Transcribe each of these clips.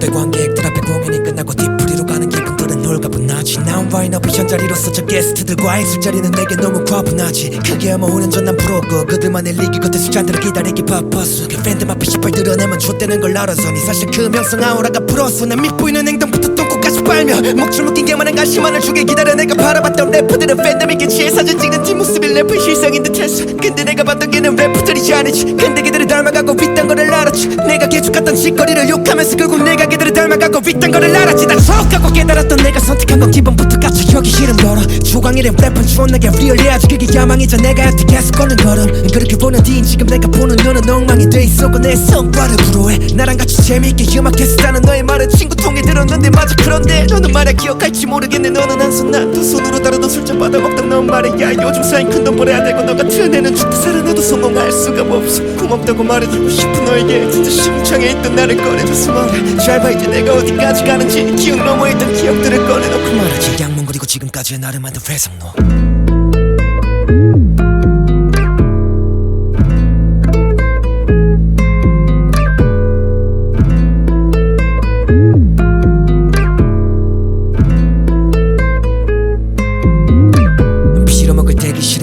백명대 관객들 앞에 공연이 끝나고 뒤풀이로 가는 기분들은 홀가분하지. 나온 와인업이 현자리로서 저 게스트들과의 술자리는 내게 너무 과분하지. 크게 아마 5년 전 난 부러워 그들만의 리기 겉에 수잔들을 기다리기 바빴어. 그 팬들 앞에 시발 드러내면 좆되는 걸 알아서니 사실 그 명성 아우라가 불었어. 난 밉보이는 행동부터 똥꼬까지 빨며 목줄 묶인 게만한 관심만을 주길 기다려. 내가 바라봤던 래퍼들은 팬덤이게 취해 사진 찍는 뒷모습이 래퍼의 실상인 듯했어. 근데 내가 봤던 걔는 래퍼들이지 않았지. 근데 걔들을 닮아가고 있단 거를 알았지. 내가 계속했던 짓거리를 욕하면서 결국 내가 걔들을 닮아가고 있단 거를 알았지. 난 속하고 깨달았던 내가 선택한 건 기본부터 갇혀여기 싫은 거라. 조광일의 랩은 존나게 리얼해야지. 그게 야망이자 내가 여태 계속 걷는 걸음. 그렇게 보는 뒤인 지금 내가 보는 너는 엉망이 돼 있었고 내 성과를 부러워해. 나랑 같이 재미있게 음악했었다는 너의 말은 친구 통에 들었는데 맞아. 그런데 너는 말야 기억할지 모르겠네. 너는 한 손 난 두 손으로 다루던 술잔 받아먹던 넌 말이야. 요즘 사인 큰돈 벌어야 되고 너 같은 애는 죽다 살아나도 성공할 수가 없어. 고맙다고 말해주고 싶은 너에게 진짜 심창에 있던 나를 꺼내줘서 말해. 잘 봐 이제 내가 어디까지 가는지. 기억 너머에 있던 기억들을 꺼내놓고 말하지. 양문 그리고 지금까지의 나를 만든 회상로.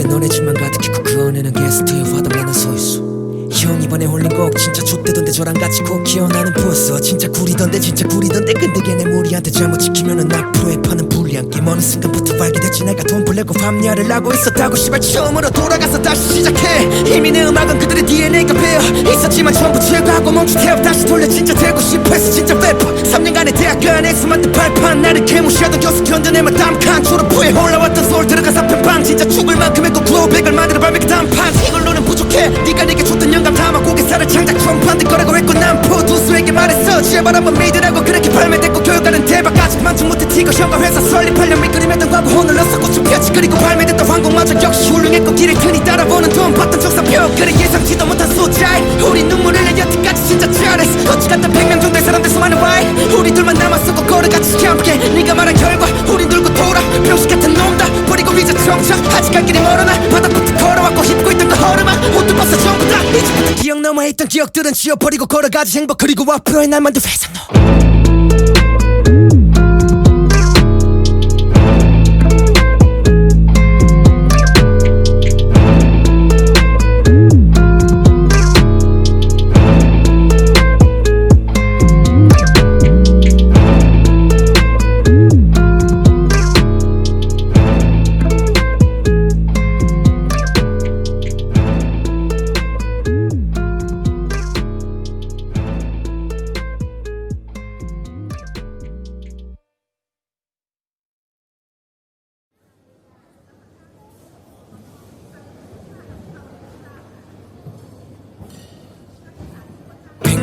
너네 집만 가득했고 그 안에는 게스트의 화답나는 서있어. 형 이번에 홀린 곡 진짜 좆대던데 저랑 같이 곡 기어나는 부었어. 진짜 구리던데 진짜 구리던데 근데 걔네 우리한테 잘못 지키면은 앞으로의 판은 불리한 게임. 어느 순간부터 알게됐지 내가 돈 벌려고 밤야를 하고 있었다고. 시발 처음으로 돌아가서 다시 시작해. 이미 내 음악은 그들의 DNA가 배어 있었지만 전부 제거하고 멈추태워 다시 돌려. 진짜 되고 싶어서 진짜 래퍼. 3년간의 대학 안에서 만든 발판 나를 개무시하던 교수 견뎌내만 땀칸 졸업 후에 올라왔던 서울 들어가 사편방. 진짜 죽을 만큼 했고 글로백을 만들어 발매기 단판. 이걸로는 부족해. 네가 내게 줬던 영감 담아 고개살을 창작 처음 반대 거라고 했고 난 포두수에게 말했어 제발 한번 믿으라고. 그렇게 발매됐고 교육가는 대박 아직 만족 못해. 티거 형과 회사 설립하려 밑그림했던 광고 혼을렀어. 꽃을 폈지. 그리고 발매됐던 황공마저 역시 훌륭했고 길을 트니 따라보는 돈 봤던 적사표. 그래 예상치도 못한 숫자에 우리 눈물을 내 여태까지 진짜 잘했어. 어찌 갔든 100명 정도의 사람들 수많은 와이 우리 둘만 남았었고 걸어같이 함께. 네가 말한 결과 우린 돌고 돌아 병식 같은 놈 다 버리고 이제 정착. 아직 갈 길이 멀어나 바닥부터 걸어왔고 힙고 있던 그 허름아 옷도 벗어 전부 다 이제부터 기억 너머에 있던 기억들은 지워버리고 걸어가지 행복. 그리고 앞으로의 날 만든 회상로.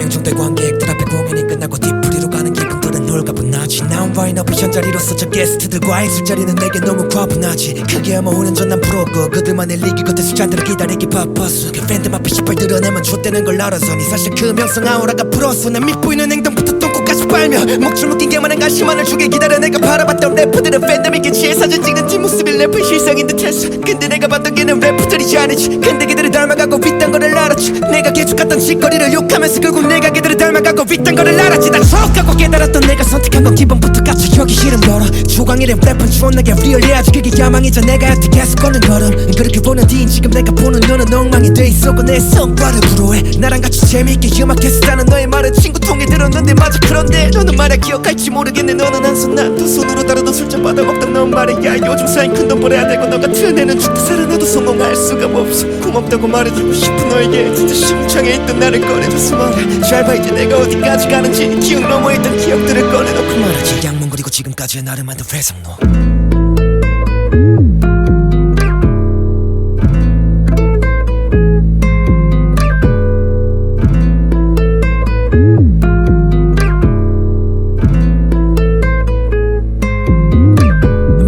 중대 관객들 앞에 공연이 끝나고 뒤풀이로 가는 기분들은 홀가분하지. 나온 와인업이 현자리로서 저 게스트들과의 술자리는 내게 너무 과분하지. 크게 아마 5년 전 난 부러워 그들만의 리기 겉에 수잔들을 기다리기 바빴어. 그 팬들 앞에 시발 드러내면 좆되는 걸 알아서니 사실 그 명성 아우라가 불었어. 난 밉보이는 행동부터 똥꼬까지 빨며 목줄 묶인 게만한 관심만을 주길 기다려. 내가 바라봤던 래퍼들은 팬덤이게 취해 사진 찍는 뒷모습이 래퍼의 실상인 듯했어. 근데 내가 봤던 걔는 래퍼들이지 않았지. 근데 걔들을 닮아가고 있단 거를 알았지. 내가 계속했던 짓거리를 욕하면서 결국 내가 걔들을 닮아가고 있단 거를 알았지. 난 속하고 깨달았던 내가 선택한 건 기본부터 갇혀여기 싫은 거라. 조광일의 랩은 존나게 리얼해야지. 그게 야망이자 내가 여태 계속 걷는 걸음. 그렇게 보는 뒤인 지금 내가 보는 너는 엉망이 돼 있었고 내 성과를 부러워해. 나랑 같이 재미있게 음악했었다는 너의 말은 친구 통에 들었는데 맞아. 그런데 너는 말야 기억할지 모르겠네. 너는 한 손 난 두 손으로 다루던 술잔 받아먹던 넌 말이야. 요즘 사인 큰돈 벌어야 되고 너 같은 애는 죽다 살아나도 성공할 수가 없어. 고맙다고 말해주고 싶은 너에게 진짜 심창에 있던 나를 꺼내줘서 말해. 잘 봐 이제 내가 어디까지 가는지. 기억 너머에 있던 기억들을 꺼내놓고 말하지. 양문 그리고 지금까지의 나를 만든 회상로.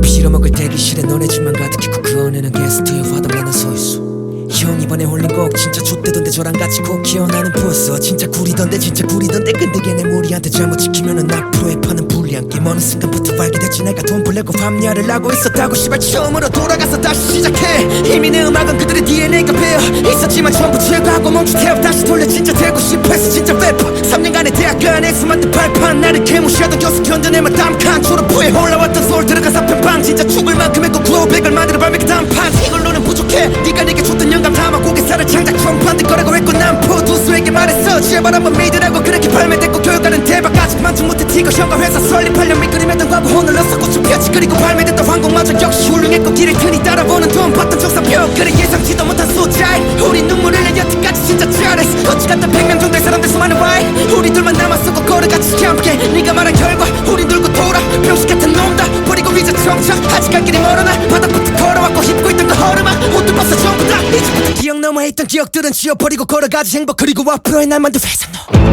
빌어먹을 대기실에 너네 집만 가득했고 그 안에는 게스트의 화답나는 서있어. 형 이번에 홀린 곡 진짜 좆되던데 저랑 같이 꼭 기어나는 부었어 진짜 구리던데 근데 걔네 우리한테 잘못 지키면은 앞으로의 판은 불리한 게임 어느 순간부터 알게 됐지 내가 돈 벌려고 밤야를 하고 있었다고 씨발 처음으로 돌아가서 다시 시작해 이미 내 음악은 그들의 DNA가 배어 있었지만 전부 제거하고 멈추태워 다시 돌려 진짜 되고 싶어서 진짜 래퍼 3년간의 대학 안에서 만든 발판 나를 개무시하던 교수 견뎌내만 땀칸 졸업 후에 올라왔던 서울 들어가서 팬방 진짜 죽을 만큼의 그 글로백을 만들어 발매기 단판 이걸로는 부족해 네가 내게 줬던 영감 담아 고개살을 창작 처음 만들 거라고 했고 난 프로듀서에게 말했어 제발 한번 믿으라고 그렇게 발매됐고 교육하는 대박 아직 만족 못해 티거 형과 회사 설립하려 밑그림했던 광고 혼을렀어 꽃을 폈지 그리고 발매됐던 황공마저 역시 훌륭했고 길을 크니 따라보는 돈 봤던 정사표 그래 예상치도 못한 숫자에 우리 눈물을 내 여태까지 진짜 잘했어 어찌 갔다 100명 정도의 사람들 수많은 와이 우리 둘만 남았어 꼭 걸어같이 함께 네가 말한 결과 우리 놀고 돌아 병식 같은 놈 다 버리고 이제 정착 아직 갈 길이 멀어나 바닥부터 걸어왔고 힙고 있던 그 허름아 옷도 벗어 전부 다 이제부터 기억 넘어 있던 기억들은 지워버리고 걸어가지 행복 그리고 앞으로의 날만도 회상로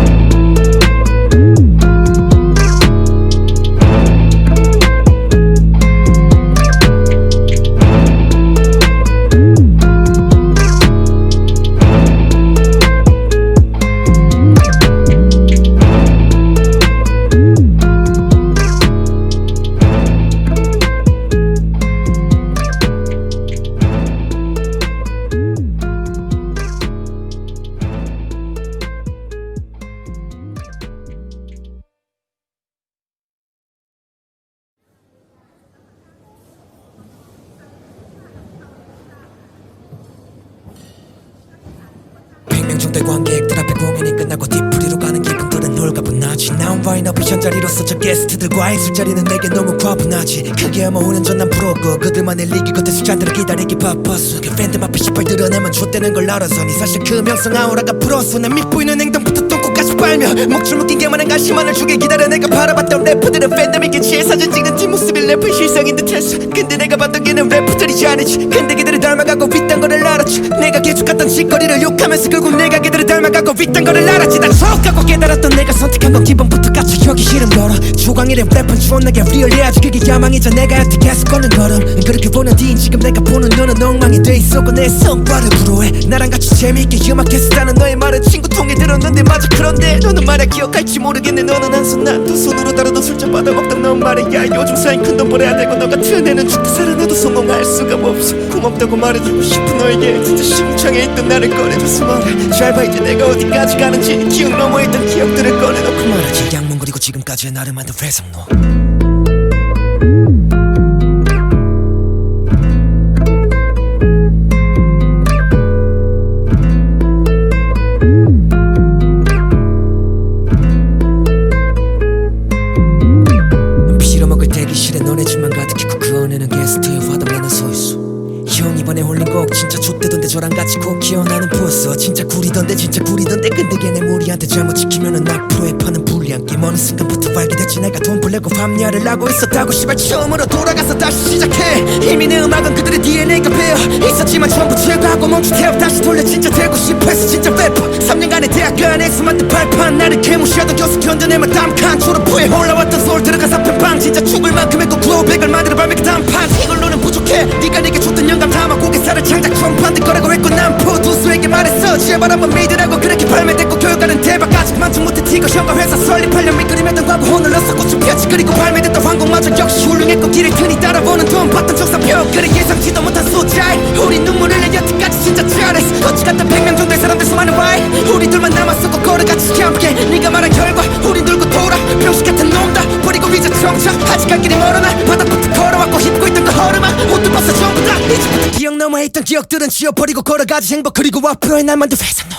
정도의 관객들 앞에 공연이 끝나고 뒤풀이로 가는 기분들은 홀가분하지 난 와인업이 현자리로서 저 게스트들과의 술자리는 내게 너무 과분하지 크게 아마 5년 전 난 부러웠고 그들만의 리기 겉에 수잔들을 기다리기 바빴어 그 팬들 앞에 시발 드러내면 좆되는 걸 알아서니 사실 그 명성 아우라가 부러웠어 난 밉보이는 행동부터 똥꼬까지 빨며 목줄 묶인 게만한 관심만을 주길 기다려 내가 바라봤던 래퍼들은 팬덤에게 취해 사진 찍는 뒷모습이 래퍼 실상인 듯 했어 근데 내가 봤던 걔는 래퍼들이지 않았지 근데 걔들을 닮아가고 있단 거를 알았지 내가 계속갔던 짓거리를 욕하면서 결국 내가 걔들을 닮아가고 있단 거를 알았지 난 촉하고 깨달았던 내가 선택한 건 기본부터 까치려기 싫은 걸어 조광일의 래퍼는 존나게 리얼해야지 그게 야망이자 내가 여태 계속 걷는 걸음 그렇게 보는 뒤인 지금 내가 보는 너는 엉망이 돼 있었고 내 성과를 부러워해 나랑 같이 재미있게 음악했었다는 너의 말은 친구 통해 들었는데 맞아 그런데 너는 말야 기억할지 모르겠네 너는 한 손 난 두 손으로 다루던 술잔 받아먹던 넌 말이야 요즘 사인 큰돈 벌어야 되고 너 같은 애는 죽다 살아나도 성공할 수가 없어 고맙다고 말해주고 싶은 너에게 진짜 심창에 있던 나를 꺼내줘서 말해 잘 봐 이제 내가 어디까지 가는지 기억 너머에 있던 기억들을 꺼내놓고 말하지 양문 그리고 지금까지의 나를 만든 회상로 빌어먹을 대기실에 너네 집만 가득했고 그 안에는 게스트의 화답나는 서있어 형 이번에 홀린 곡 진짜 좆되던데 저랑 같이 꼭 기어나는 부었어 진짜 구리던데 근데 걔네 우리한테 잘못 지키면은 앞으로의 판은 불리한 게임 어느 순간부터 알게 됐지 내가 돈 벌려고 밤야를 하고 있었다고 씨발 처음으로 돌아가서 다시 시작해 이미 내 음악은 그들의 DNA가 배어 있었지만 전부 제거하고 멈추태워 다시 돌려 진짜 되고 싶어서 진짜 래퍼 3년간의 대학 안에서 만든 발판 나를 개무시하던 교수 견뎌내만 땀칸 졸업 후에 올라왔던 서울 들어가서 팬방 진짜 죽을 만큼의 그 글로백을 만들어 발매기 단판 이걸로는 부족해 네가 내게 줬던 영감 담아 고개살을 창작 처음 만들 거라고 했고 난 프로듀서에게 말했어 제발 한번 믿으라고 그렇게 발매됐고 교육하는 대박 아직 만족 못해 티거 형과 회사 설립하려 밑그림했던 광고 혼을렀어 꽃을 폈지 그리고 발매됐던 황공마저 역시 훌륭했고 길을 크니 따라보는 돈 봤던 정사표 그래 예상치도 못한 숫자에 우리 눈물을 내 여태까지 진짜 잘했어 어찌 갔다 100명 정도의 사람들 수많은 와이 우리 둘만 남았어 꼭 걸어같이 함께 네가 말한 결과 우리 놀고 돌아 병식 같은 놈 다 버리고 이제 정착 아직 갈 길이 멀어나 바닥부터 걸어왔고 힙고 있던 그 허름아 옷도 벗어 전부 다 이제부터 기억 넘어 있던 기억들은 지워버리고 걸어가지 행복 그리고 앞으로의 날만도 회상로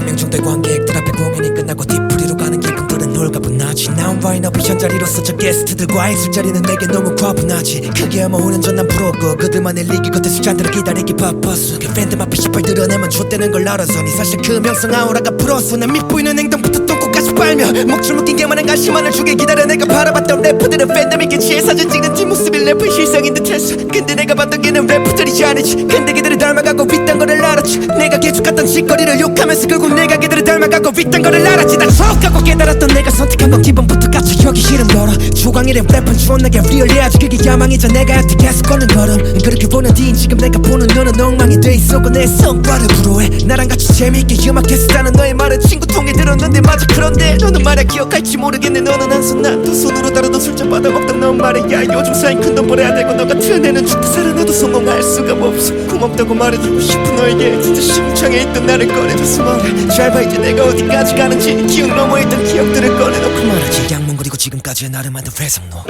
100명 정도의 관객들 앞에 공연이 끝나고 뒤풀이로 가는 기분들은 홀가분하지. 나온 와인 앞에 현자리로서 저 게스트들과의 술자리는 내게 너무 과분하지. 크게 뭐 5년 전 난 프로고 그들만의 리기 겉에 숫자들을 기다리기 바빴어. 그 팬들 앞에 시발 드러내면 좆되는 걸 알아서니 사실 그 명성 아우라가 풀었어. 난 밉보이는 행동부터 똥꼬까지 빨며 목줄 묶인 게만한 가시만을 주게 기다려. 내가 바라봤던 래퍼들은 팬덤에게 취해 사진 찍는 뒷모습이 래퍼의 실상인 듯했어. 근데 내가 봤던 걔는 래퍼들이지 않았지. 근데 걔들을 닮아가고 윗단 거를 알았지. 내가 계속갔던 짓거리를 욕하면서 결국 내가 걔들을 닮아가고 윗단 거를 알았지. 난 속하고 깨달았던 내가 선택한 건 기본부터 갇혀 여기 이름 걸어. 조광일의 랩은 존나게 리얼해야지. 그게 야망이자 내가 여태 계속 걷는 걸음. 그렇게 보는 뒤인 지금 내가 보는 너는 엉망이 돼 있었고 내 성과를 부러워해. 나랑 같이 재미있게 음악했었다는 너의 말은 친구 통에 들었는데 맞아. 그런데 너는 말야 기억할지 모르겠네. 너는 한 손 난 두 손으로 다루던 술잔 받아먹던 넌 말이야. 요즘 사인 큰돈 벌어야 되고 너 같은 애는 죽다 살아나도 성공할 수가 없어. 고맙다고 말해주고 싶은 너에게 진짜 심장에 있던 나를 꺼내줘서 말해. 잘 봐 이제 내가 어디까지 가는지. 기억 넘어 있던 기억들을 꺼내놓고 말하지. 양문 그리고 지금까지의 나를 만든 회상로.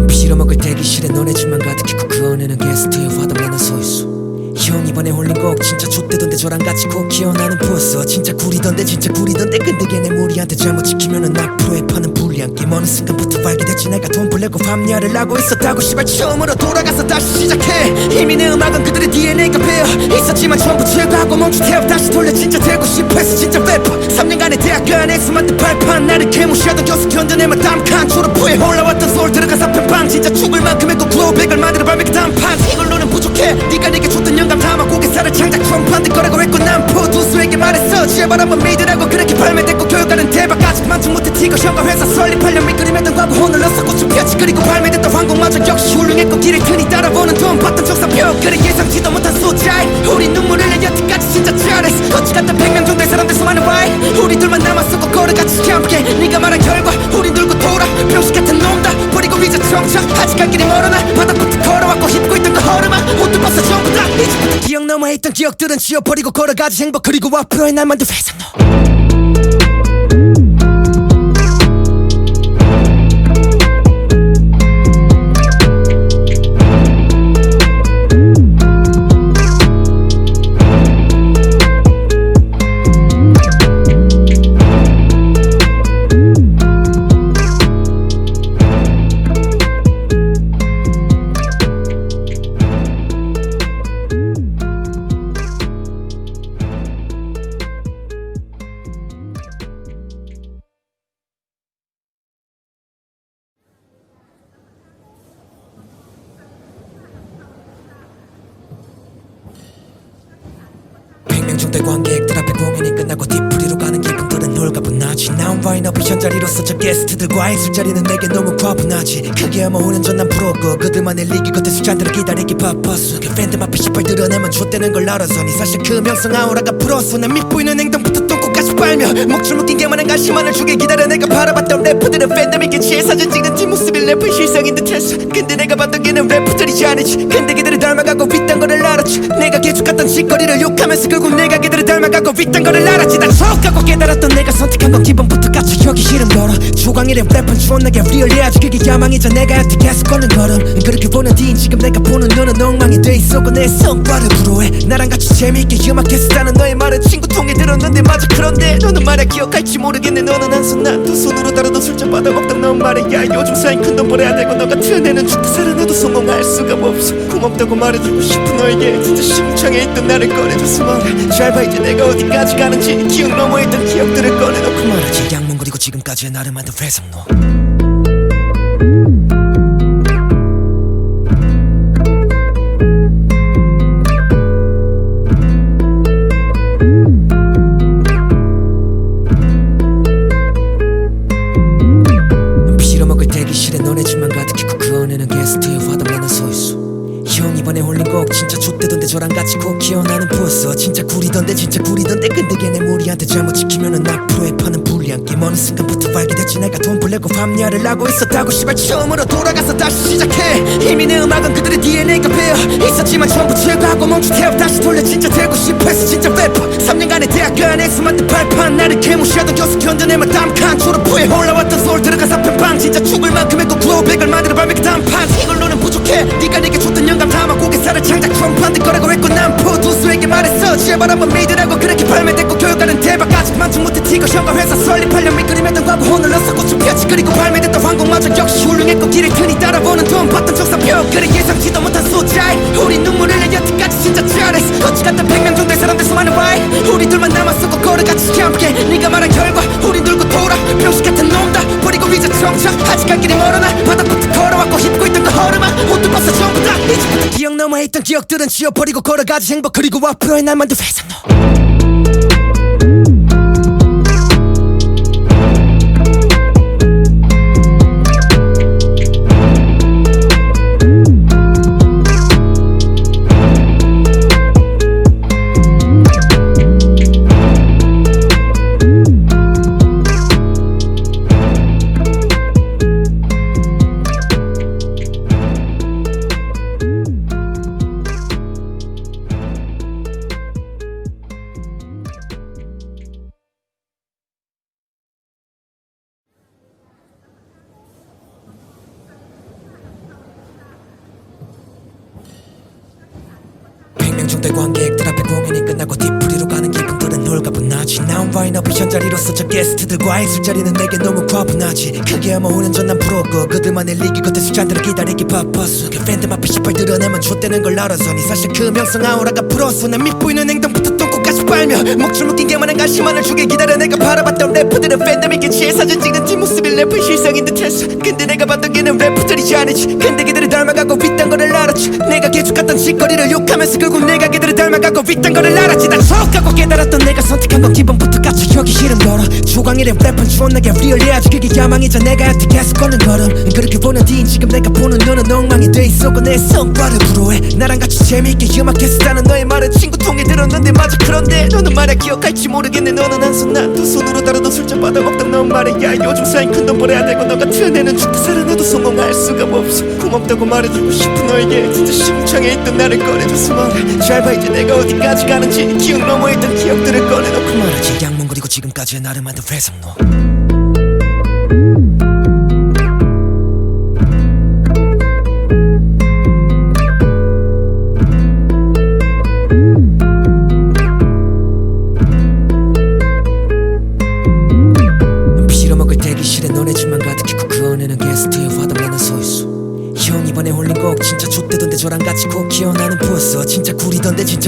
빌어먹을 대기실에 너네 집만 가득했고 그 안에는 게스트의 화답나는 서있어. 형 이번에 홀린 곡 진짜 좆되던데 저랑 같이 꼭 기어나는 부었어. 진짜 구리던데 진짜 구리던데 근데 걔네 무리한테 잘못 지키면은 앞으로의 판은 불리한 게임. 어느 순간부터 발견됐지 내가 돈 벌려고 밤야를 하고 있었다고. 시발 처음으로 돌아가서 다시 시작해. 이미 내 음악은 그들의 DNA가 배어 있었지만 전부 제거하고 멈추태워 다시 돌려. 진짜 되고 싶어서 진짜 래퍼. 3년간의 대학 안에서 만든 발판 나를 개무시하던 교수 견뎌내면 담칸. 졸업 후에 올라왔던 서울 들어가서 편방. 진짜 죽을 만큼 했고 구호백을 만들어 발매기 단판. 이걸로는 부족해. 네가 내게 줬던 영감 담아 고개살을 창작 트럼프한테 거라고 했고 난 포두수에게 말했어. 제발 한번 믿으라고. 그렇게 발매됐고 교육가는 대박. 아직 만족 못해 티거 형과 회사 설립하려 밑그림했던 광고 혼을 넣었어. 꽃을 폈지. 그리고 발매됐던 황공마저 역시 훌륭했고 길을 트니 따라보는 돈 봤던 적사표. 그래 예상치도 못한 숫자에 우리 눈물을 내 여태까지 진짜 잘했어. 거치 같은 100명 정도의 사람들 수많은 와이 우리 둘만 남았었고 걸어같이 함께. 네가 말한 결과 우린 돌고 돌아. 병식 같은 놈다 버리고 이제 정착. 아직 갈 길이 멀어나 바닥부터 걸어왔고 힙고 있던 그 허름아 옷도 벗어 전부 다. 이제부터 기억 넘어 있던 기억들은 지워버리고 걸어가지. 행복 그리고 앞으로의 날 만든 회상로. 정도의 관객들 앞에 공연이 끝나고 뒤풀이로 가는 기분들은 홀가분하지. 나온 와인 앞에 현자리로서 저 게스트들과의 술자리는 내게 너무 과분하지. 크게 뭐 5년 전 난 프로고 그들만의 리기 겉에 숫자들을 기다리기 바빴어. 그 팬들 앞에 시발 드러내면 좆되는 걸 알아서니 사실 그 명성 아우라가 풀었어. 난 밉보이는 행동부터 똥꼬까지 빨며 목줄 묶인 게만한 가시만을 주게 기다려. 내가 바라봤던 래퍼들은 팬덤에게 취해 사진 찍는 뒷모습이 래퍼의 실상인 듯했어. 근데 내가 봤던 걔는 래퍼들이지 않았지. 근데 걔들을 닮아가고 윗단 거를 알았지. 내가 계속갔던 짓거리를 욕하면서 결국 내가 걔들을 닮아가고 윗단 거를 알았지. 난 속하고 깨달았던 내가 선택한 건 기본부터 갇혀 여기 이름 걸어. 조광일의 랩은 존나게 리얼해야지. 그게 야망이자 내가 여태 계속 걷는 걸음. 그렇게 보는 뒤인 지금 내가 보는 너는 엉망이 돼 있었고 내 성과를 부러워해. 나랑 같이 재미있게 음악했었다는 너의 말은 친구 통에 들었는데 맞아. 그런데 너는 말야 기억할지 모르겠네. 너는 한 손 난 두 손으로 다루던 술잔 받아먹던 넌 말이야. 요즘 사인 큰돈 벌어야 되고 너 같은 애는 죽다 살아나도 성공할 수가 없어. 고맙다고 말해주고 싶은 너에게 진짜 심장에 있던 나를 꺼내줘서 말해. 잘 봐 이제 내가 어디까지 가는지. 기억 넘어 있던 기억들을 꺼내놓고 말하지. 양문 그리고 지금까지의 나를 만든 회상로. 빌어먹을 대기실에 너네 집만 가득했고 그 안에는 게스트의 화답나는 서있어. 형 이번에 홀린 곡 진짜 좆되던데 저랑 같이 꼭 기어나는 부었어. 진짜 구리던데 진짜 구리던데 근데 걔네 무리한테 잘못 지키면은 앞으로의 판은 불리한 게임. 어느 순간부터 발견됐지 내가 돈 벌려고 밤야를 하고 있었다고. 시발 처음으로 돌아가서 다시 시작해. 이미 내 음악은 그들의 DNA가 배어 있었지만 전부 제거하고 멈추태워 다시 돌려. 진짜 되고 싶어서 진짜 래퍼. 3년간의 대학 안에서 만든 발판 무시하던 교수 견뎌내면 땀칸 졸업후에 올라왔던 서울 들어가서 편방 진짜 죽을 만큼 했고 구호백을 만들어 발매그 단판 이걸로는 부족해 네가 내게 줬던 영감 담아 고개살을 창작 트럼프한테 거라고 했고 난 포두수에게 말했어 제발 한번 믿으라고 그렇게 발매됐고 교육가는 대박 아직 만족 못해 티거 형과 회사 설립하려 밑그림했던 광고 혼을 넣었어 꽃을 폈지 그리고 발매됐던 황공마저 역시 훌륭했고 길을 트니 따라보는 돈 봤던 적사표 그래 예상치도 못한 숫자에 우리 눈물을 내 여태까지 진짜 잘했어 거치 같은 100명 정도의 사람들 수많은 와이 우리 둘만 남았었고 걸어같이 함께 네가 말한 결과 우린 돌고 돌아 병식 같은 놈다 버리고 이제 청차 아직 갈 길이 멀어나 바닥부터 걸어왔고 힙고 있던 그 허름아 옷도 벗어 전부 다 이제부터 기억 남아있던 기억들은 지워버리고 걸어가지 행복 그리고 앞으로의 날만도 회상로 정도의 관객들 앞에 공연이 끝나고 뒤풀이로 가는 기분들은 홀가분하지 나온 와인업이 현자리로서 저 게스트들과의 술자리는 내게 너무 과분하지 그게야 뭐 5년 전 난 프로고 그들만의 리기 겉에 숫자들을 기다리기 바빴어 그 팬들 앞에 시발 드러내면 좆되는 걸 알아서니 사실 그 명성 아우라가 풀었어 난 밉보이는 행동부터 똥꼬까지 빨며 목줄 묶인 게만한 가시만을 주게 기다려 내가 바라봤던 래퍼들은 팬데믹에 취해 사진 찍는 뒷모습이 래퍼 실상인 듯했어 근데 내가 봤던 걔는 래퍼들이지 않았지 근데 걔들을 닮아가고 윗단 거를 알았지 내가 계속갔던 짓거리를 욕하면서 결국 내가 걔들을 닮아가고 윗단 거를 알았지 난 속하고 깨달았던 내가 선택한 건 기본부터 갇혀 여기 이름 걸어 조광일의 랩은 존나게 리얼해야지 그게 야망이자 내가 여태 계속 걷는 걸음 그렇게 보는 뒤인 지금 내가 보는 너는 엉망이 돼 있었고 내 성과를 부러워해 나랑 같이 재미있게 음악했었다는 너의 말은 친구 통해 들었는데 맞아 그런데 너는 말야 기억할지 모르겠네 너는 한 손 난 두 손으로 다루던 술잔 받아먹던 넌 말이야 요즘 쌓인 큰돈 벌어야 되고 너 같은 애는 죽다 살아나도 성공할 수가 없어 고맙다고 말해주고 싶은 너에게 진짜 심장에 있던 나를 꺼내줘서 말해 잘 봐 이제 내가 어디까지 가는지 기억 너머에 있던 기억들을 꺼내놓고 말하지 양문 그리고 지금까지의 나를 만든 회상로 너네집만 가득했고 그 안에는 게스트의 화답나는 서있어 형 이번에 홀린 곡 진짜 좆대던데 저랑 같이 꼭 기어나는 부었어 진짜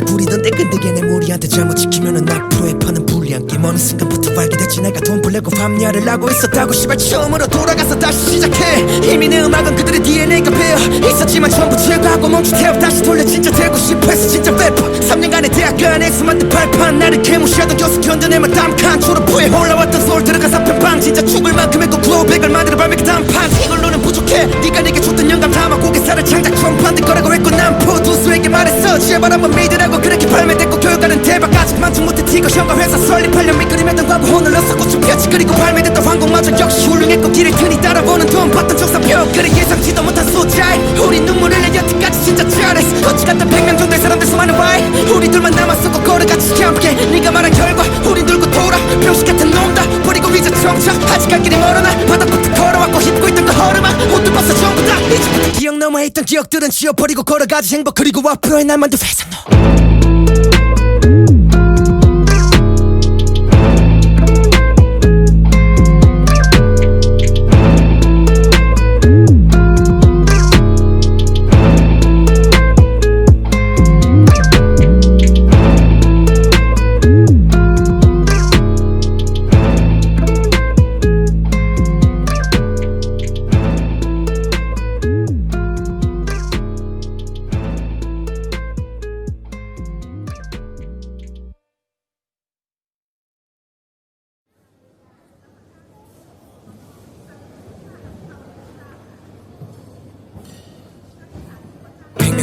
구리던데 근데 걔네 무리한테 잘못 지키면은 앞으로의 판은 불리한 게임 어느 순간부터 알게 됐지 내가 돈 벌려고 밤야를 하고 있었다고 시발 처음으로 돌아가서 다시 시작해 이미 내 음악은 그들의 DNA가 배어 있었지만 전부 제거하고 멈추태워 다시 돌려 진짜 되고 싶어 해서 진짜 래퍼 3년간의 대학 안에서 만든 발판 나를 개무시하던 교수 견뎌내면 땀칸 졸업 후에 올라왔던 서울 들어가서 편방 진짜 죽을 만큼 했고 구호백을 만들어 발매그 단판 이걸로는 부족해 네가 내게 줬던 영감 담아 고개살을 창작 트럼프한테 거라고 했고 난 포두수에게 말했어 제발 한번 믿으라고 그렇게 발매됐고 교육가는 대박 아직 만족 못해 티거 형과 회사 설립하려 밑그림했던 광고 혼을 넣었어 꽃을 폈지 그리고 발매됐던 황공마저 역시 훌륭했고 길을 트니 따라보는 돈 봤던 적사표 그래 예상치도 못한 숫자에 우리 눈물을 내 여태까지 진짜 잘했어 거치 같은 100명 정도의 사람들 수많은 와이 우리 둘만 남았었고 걸어같이 함께 네가 말한 결과 우린 돌고 돌아 병식 같은 놈다 버리고 이제 청차 아직 갈 길이 멀어나 바닥부터 걸어왔고 힙고 있던 그 허름아 옷도 벗어 전부 다 이제부터 기억 남아있던 기억들은 지워버리고 걸어가지 행복 그리고 앞으로의 날만도 회상로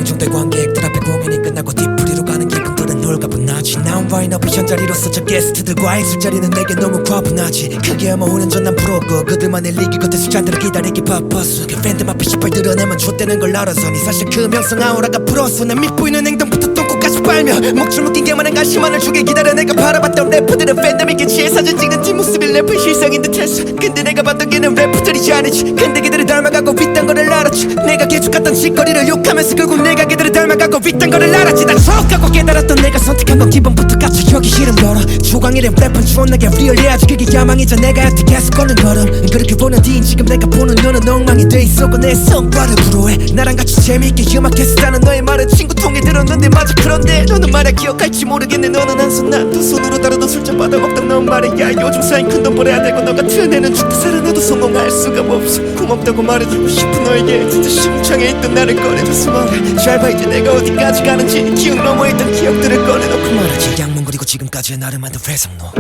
정도의 관객들 앞에 공연이 끝나고 뒤풀이로 가는 기분들은 홀가분하지 나온 와인업이 현자리로서 저 게스트들과의 술자리는 내게 너무 과분하지 그게야 뭐 5년 전 난 프로고 그들만의 리기 겉에 숫자들을 기다리기 바빴어 그 팬들 앞에 시발 드러내면 좆되는 걸 알아서니 사실 그 명성 아우라가 풀었어 난 밉보이는 행동부터 똥꼬까지 빨며 목줄 묶인 게만한 가시만을 주게 기다려 내가 바라봤던 래퍼들은 팬데믹에 취해 사진 찍는 뒷모습 래퍼 실상인 듯했어. 근데 내가 봤던 걔는 래퍼들이 아니지. 근데 걔들을 닮아가고 있단 거를 알았지. 내가 계속했던 짓거리를 욕하면서 결국 내가 걔들을 닮아가고 있단 거를 알았지. 난 촉하고 깨달았던 내가 선택한 건 기본부터 갇혀 여기 싫은 거라. 조광일의 랩은 존나게 리얼해야지. 그게 야망이자 내가 할때 계속 걷는 걸음. 그렇게 보는 뒤인 지금 내가 보는 너는 엉망이 돼 있었고 내 성과를 부러워해. 나랑 같이 재미있게 음악했었다는 너의 말은 친구 통에 들었는데 맞아. 그런데 너는 말야 기억할지 모르겠네. 너는 한 손 난 두 손으로 다루던 술잔 받아먹던 넌 말이야. 요즘 사인 큰돈 벌어야 되고 너 같은 애는 죽다 살아나도 성공할 수가 없어. 고맙다고 말해주고 싶은 너에게 진짜 심장에 있던 나를 꺼내줘서 말해. 잘 봐 이제 내가 어디까지 가는지. 기억 넘어 있던 기억들을 꺼내놓고 말하지. 양문 그리고 지금까지의 나를 만든 회상로.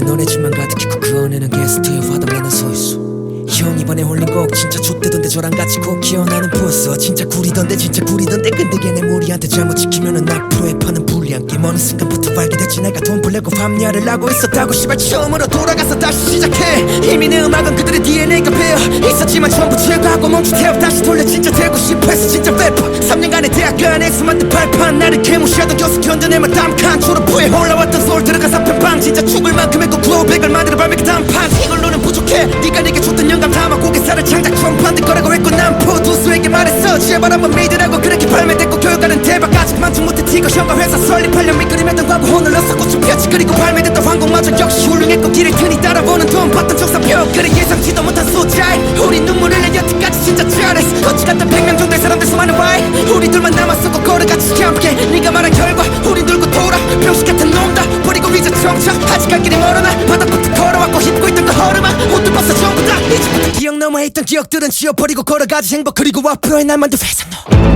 너네 집만 가득했고 그 안에는 게스트의 화답나는 서있어. 형 이번에 홀린 곡 진짜 좆대던데 저랑 같이 꼭 기어나는 부었어. 진짜 구리던데 진짜 구리던데 근데 걔네 무리한테 잘못 지키면은 앞으로의 판은 불리한 게임. 어느 순간부터 알게 됐지 내가 돈 벌려고 밤야를 하고 있었다고. 시발 처음으로 돌아가서 다시 시작해. 이미 내 음악은 그들의 DNA가 배어 있었지만 전부 제거하고 멈추태워 다시 돌려. 진짜 되고 싶어서 진짜 래퍼. 3년간의 대학 안에서 만든 발판 나를 개무시하던 교수 견뎌내며 담칸 졸업 후에 올라왔던 소울 들어가서 팬빵. 진짜 죽을 만큼 했고 글로백을 만들어 발매기 단판. 이걸로는 부족해. 네가 내게 줬던 영감 담아 고개살을 창작 전반대 거라고 했고 난 포두수에게 말했어 제발 한번 믿으라고. 그렇게 발매됐고 결과는 대박. 아직 만족 못해 티거 형과 회사 설립하려 밑그림했던 과거 오늘 넣었고 폈지. 그리고 발매됐던 황공마저 역시 훌륭했고 길을 트니 따라오는 돈 봤던 적사표. 그래 예상치도 못한 숫자에 우리 눈물을 내 여태까지 진짜 잘했어. 거치 같은 100명 정도의 사람들 수많은 와이 우리 둘만 남았었고 걸어같이 함께. 네가 말한 결과 우리 놀고 돌아 병식 같은 놈 다 버리고 이제 정착. 아직 갈 길이 멀어나 바닥부터 걸어왔고 힙고 있던 그 허름아 옷도 벗어 전부 다 이제부터 기억 남아있던 기억들은 지워버리고 걸어가지 행복. 그리고 앞으로의 날 만든 회상로.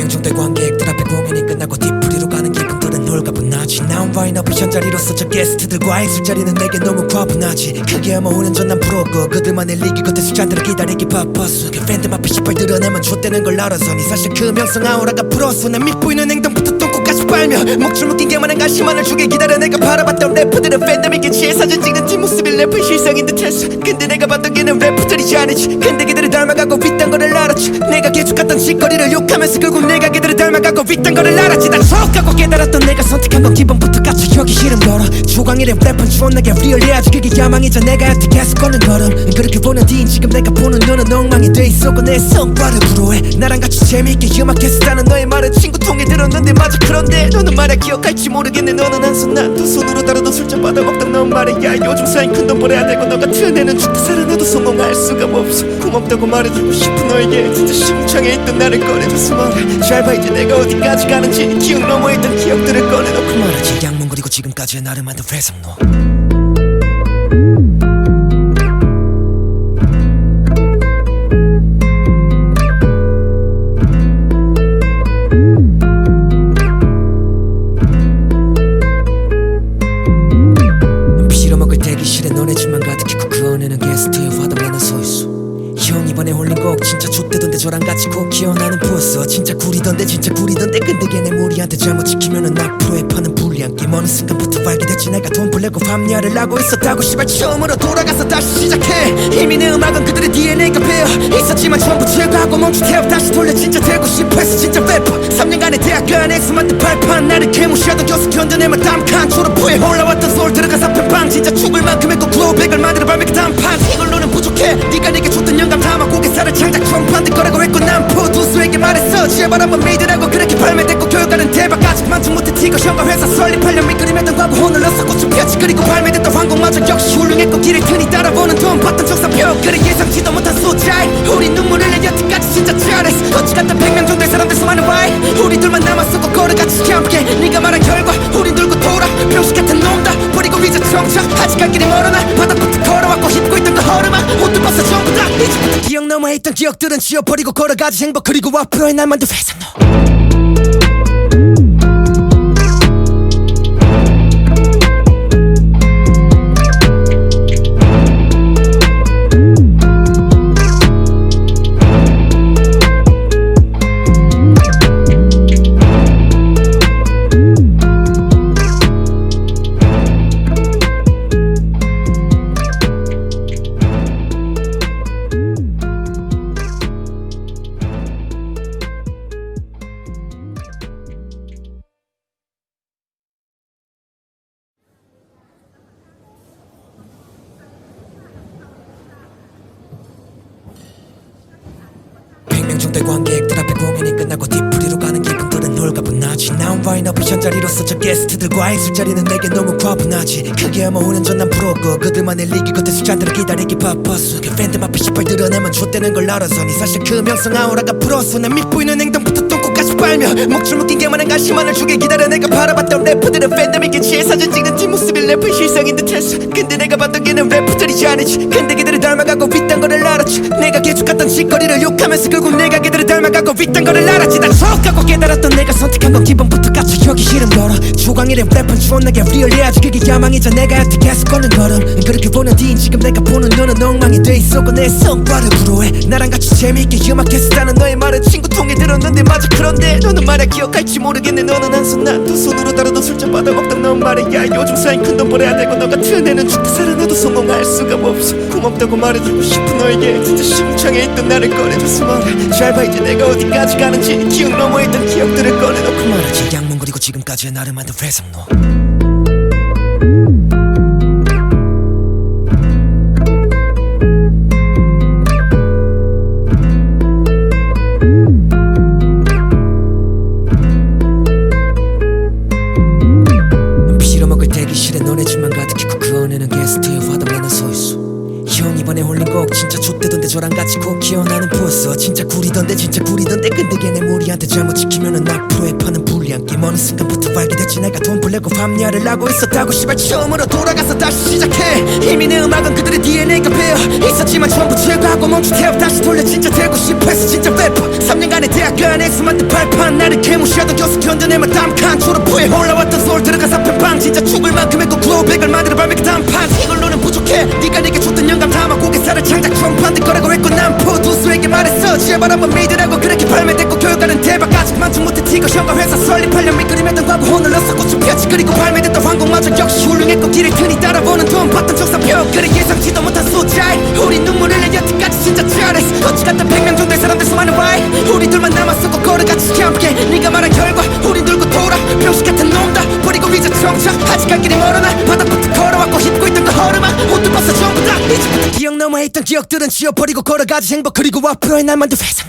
정도의 관객들 앞에 공연이 끝나고 뒤풀이로 가는 기분들은 홀가분하지. 나온 와인업이 현자리로서 저 게스트들과의 술자리는 내게 너무 과분하지. 크게 아마 5년 전 난 프로고 그들만의 리기 겉에 숫자들을 기다리기 바빴어. 그 팬들 앞에 시발 드러내면 좆되는 걸 알아서니 사실 그 명성 아우라가 불었어. 난 밉보이는 행동부터 똥꼬까지 빨며 목줄 묶인 게만한 가시만을 주게 기다려. 내가 바라봤던 래퍼들은 팬덤에게 취해 사진 찍는 뒷모습이 래퍼 실상인 듯했어. 근데 내가 봤던 걔는 래퍼들이 아니지. 근데 걔들을 닮아가고 있단 거를 알았지. 내가 계속했던 짓거리를 욕하면서 결국 내가 걔들을 닮아가고 있단 거를 알았지. 난 촉하고 깨달았던 내가 선택한 건 기본부터 갇혀 여기 싫은 거라. 조광일의 랩은 존나게 리얼해야지. 그게 야망이자 내가 할때 계속 걷는 걸음. 그렇게 보는 뒤인 지금 내가 보는 너는 엉망이 돼 있었고 내 성과를 부러워해. 나랑 같이 재미있게 음악했었다는 너의 말은 친구 통에 들었는데 맞아. 그런데 너는 말야 기억할지 모르겠네. 너는 한 손 난 두 손으로 다루던 술잔 받아먹던 넌 말이야. 요즘 사인 큰돈 벌어야 되고 너 같은 애는 죽다 살아나도 성공할 수가 없어. 고맙다고 말해주고 싶은 너에게 진짜 심장에 있던 나를 꺼내줘서 말해. 잘 봐 이제 내가 어디까지 가는지. 기억 넘어 있던 기억들을 꺼내놓고 말하지. 양문 그리고 지금까지의 나를 만든 회상로. 너네 집만 가득했고 그 안에는 게스트의 화답나는 서있어. 형 이번에 홀린 곡 진짜 좆대던데 저랑 같이 꼭 기어나는 부었어. 진짜 구리던데 진짜 구리던데 근데 걔네 무리한테 잘못 지키면은 앞으로의 판은 불리한 게임. 어느 순간부터 알게 됐지 내가 돈 벌려고 밤야를 하고 있었다고. 시발 처음으로 돌아가서 다시 시작해. 이미 내 음악은 그들의 DNA가 배어 있었지만 전부 제거하고 멈추태워 다시 돌려. 진짜 되고 싶어서 진짜 래퍼. 3년간의 대학 안에서 만든 발판 나를 개무시하던 교수 견뎌내며 담칸 졸업 후에 올라왔던 소울 들어가서 팬빵. 진짜 죽을 만큼 했고 글로백을 만들어 발매기 단판. 이걸로는 부족해. 네가 내게 줬던 영감 담아 고개살을 창작 전반대 거라고 했고 난 포두수에게 말했어 제발 한번 믿으라고. 그렇게 발매됐고 결과는 대박. 아직 만족 못해 티거 형과 회사 설립하려 밑그림했던 과거 오늘 넣었고 폈지. 그리고 발매됐던 황공마저 역시 훌륭했고 길을 트니 따라오는 돈 봤던 적사표. 그래 예상치도 못한 숫자 우리 눈물을 내 여태까지 진짜 잘했어 어찌 갔다 100명 정도의 사람들 수많은 와이 우리 둘만 남았었고 걸어같이 함께 네가 말한 결과 우린 돌고 돌아 병신 같은 놈다 버리고 이제 정착 아직 갈 길이 멀어나 바닥부터 걸어왔고 힙고 있던 그 허름아 옷도 벗어 전부 다 이제부터 기억 남아있던 기억들은 지워버리고 걸어가지 행복 그리고 앞으로의 날만도 회상 너 중대 관객들 앞에 공연이 끝나고 뒤풀이로 가는 기분들은 홀가분하지 난 와인업이 현자리로서 저 게스트들과의 술자리는 내게 너무 과분하지 크게 아마 5년 전 난 프로고 그들만의 리기 겉에 숫자들을 기다리기 바빴어 그 팬들 앞에 시발 드러내면 좆되는 걸 알아서니 사실 그 명성 아우라가 불었어 난 밉보이는 행동부터 똥꼬까지 빨며 목줄 묶인 게 많은 가시만을 주길 기다려 내가 바라봤던 래퍼들은 팬덤에게 취해 사진 찍는 뒷모습이 래퍼 실상인 듯했어 근데 내가 봤던 걔는 래퍼들이 아니지 근데 걔들을 닮아가고 윗단 거를 알았지 내가 개죽같던 짓거리를 욕하면서 결국 내가 걔들을 닮아가고 윗단 거를 알았지 난 촉하고 깨달았던 내가 선택한 건 기본부터 갇혀 여기 싫은 걸어 조광일의 랩은 존나게 리얼해야지 그게 야망이자 내가 여태 계속 걷는 걸음 그렇게 보는 뒤인 지금 내가 보는 너는 엉망이 돼 있었고 내 성과를 부러워해 나랑 같이 재미있게 음악했었다는 너의 말은 친구 통에 들었는데 맞아 그런데 너는 말야 기억할지 모르겠네 너는 한 손 난 두 손으로 다뤄도 술잔 받아먹던 넌 말이야 요즘 사인 큰돈 벌어야 되고 너 같은 애는 죽다 살아나도 성공할 수가 없어 고맙다고 말해주고 싶은 너에게 진짜 심장에 있던 나를 꺼내줘서 말해 잘 봐 이제 내가 어디까지 가는지 기억 너머에 있던 기억들을 꺼내놓고 말하지 양문 그리고 지금까지의 나를 만든 회상로 이번에 홀린 곡 진짜 좆되던데 저랑 같이 꼭 기어나는 포스 진짜 구리던데 근데 걔네 무리한테 잘못 지키면은 앞으로의 판은 불리한 게임 어느 순간부터 알게 됐지 내가 돈 벌려고 밤야를 하고 있었다고 시발 처음으로 돌아가서 다시 시작해 이미 내 음악은 그들의 DNA가 배어 있었지만 전부 제거하고 멈추태워 다시 돌려 진짜 되고 싶어 해서 진짜 래퍼 3년간의 대학 안에서 만든 발판 나를 개무시하던 교수 견뎌내며 담칸 졸업 후에 올라왔던 서울 들어가 사편방 진짜 죽을 만큼 했고 글로백을 만들어 발매기 단판 이걸로는 부족해 네가 내게 줬던 영감 담아 고개살을 창작 트럼프한테 거라고 했고 난 포두수에게 말했어 제발 한번 믿으라고 그렇게 발매됐고 결과는 대박 아직 만족 못해 티거 형과 회사 설립하려 밑그림했던 과거 오늘 넣었고 좁혔지 그리고 발매됐던 황공마저 역시 훌륭했고 길을 트니 따라보는 돈 봤던 적사표 그래 예상치도 못한 숫자 우리 눈물을 내 여태까지 진짜 잘했어 어찌 갔다 100명 정도의 사람들 수많은 와이 우리 둘만 남았었고 걸어같이 함께 네가 말한 결과 우린 돌고 돌아 병신 같은 놈다 버리고 이제 정착 아직 갈 길이 멀어나 바닥부터 걸어왔고 힙고 있던 그 허름아 옷도 벗어 전부 다 이제부터 기억 남아있던 기억들은 지워버리고 걸어가지 행복 그리고 앞으로의 날만도 회상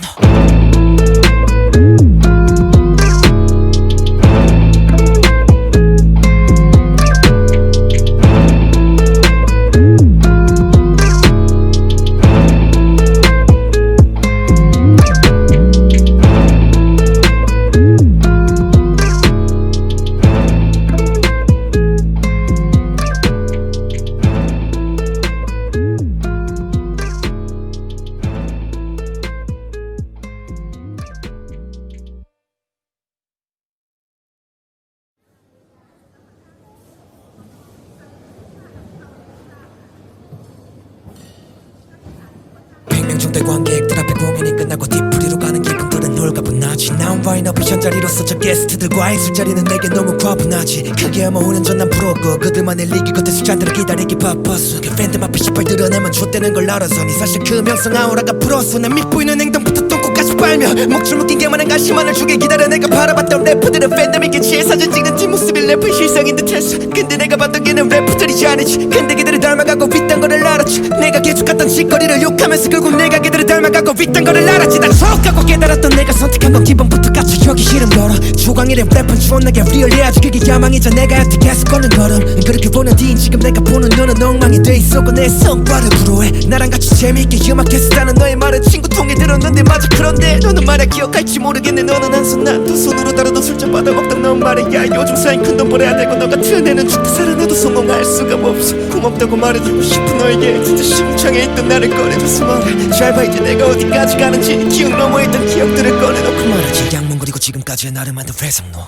너 중대 관객들 앞에 공연이 끝나고 뒤풀이로 가는 기분들은 홀가분하지 난 와인업이 현자리로서 저 게스트들과의 술자리는 내게 너무 과분하지 크게 아마 5년 전 난 프로고 그들만의 리기 겉에 숫자들을 기다리기 바빴어 그 팬들 앞에 시발 드러내면 좆되는 걸 알아서니 사실 그 명성 아우라가 불었어 난 밉보이는 행동부터 똥꼬까지 빨 빨며 목줄 묶인 게만한 가시만을 주게 기다려 내가 바라봤던 래퍼들은 팬덤에게 취해 사진 찍는 뒷모습이 래퍼의 실상인 듯했어. 근데 내가 봤던 걔는 래퍼들이 아니지. 근데 걔들을 닮아가고 있단 거를 알았지. 내가 계속갔던 짓거리를 욕하면서 결국 내가 걔들을 닮아가고 있단 거를 알았지. 난 속하고 깨달았던 내가 선택한 건 기본부터 갇혀여기 싫은 거라. 조광일의 래퍼는 존나게 리얼해야지. 그게 야망이자 내가 여태 계속 걷는 걸음. 그렇게 보는 뒤인 지금 내가 보는 너는 엉망이 돼 있었고 내 성과를 부러워해. 나랑 같이 재미있게 음악했었다는 너의 말은 친구 통해 들었는데 맞아. 그런데 너는 말야 기억할지 모르겠네. 너는 한 손 난 두 손으로 다뤄도 술잔 받아먹던 넌 말이야. 요즘 사인 큰돈 벌어야 되고 너 같은 애는 죽다 살아나도 성공할 수가 없어. 고맙다고 말해주고 싶은 너에게 진짜 심장에 있던 나를 꺼내줘서 말해. 잘 봐 이제 내가 어디까지 가는지. 기억 넘어 있던 기억들을 꺼내놓고 말하지. 양문 그리고 지금까지의 나를 만든 회상로.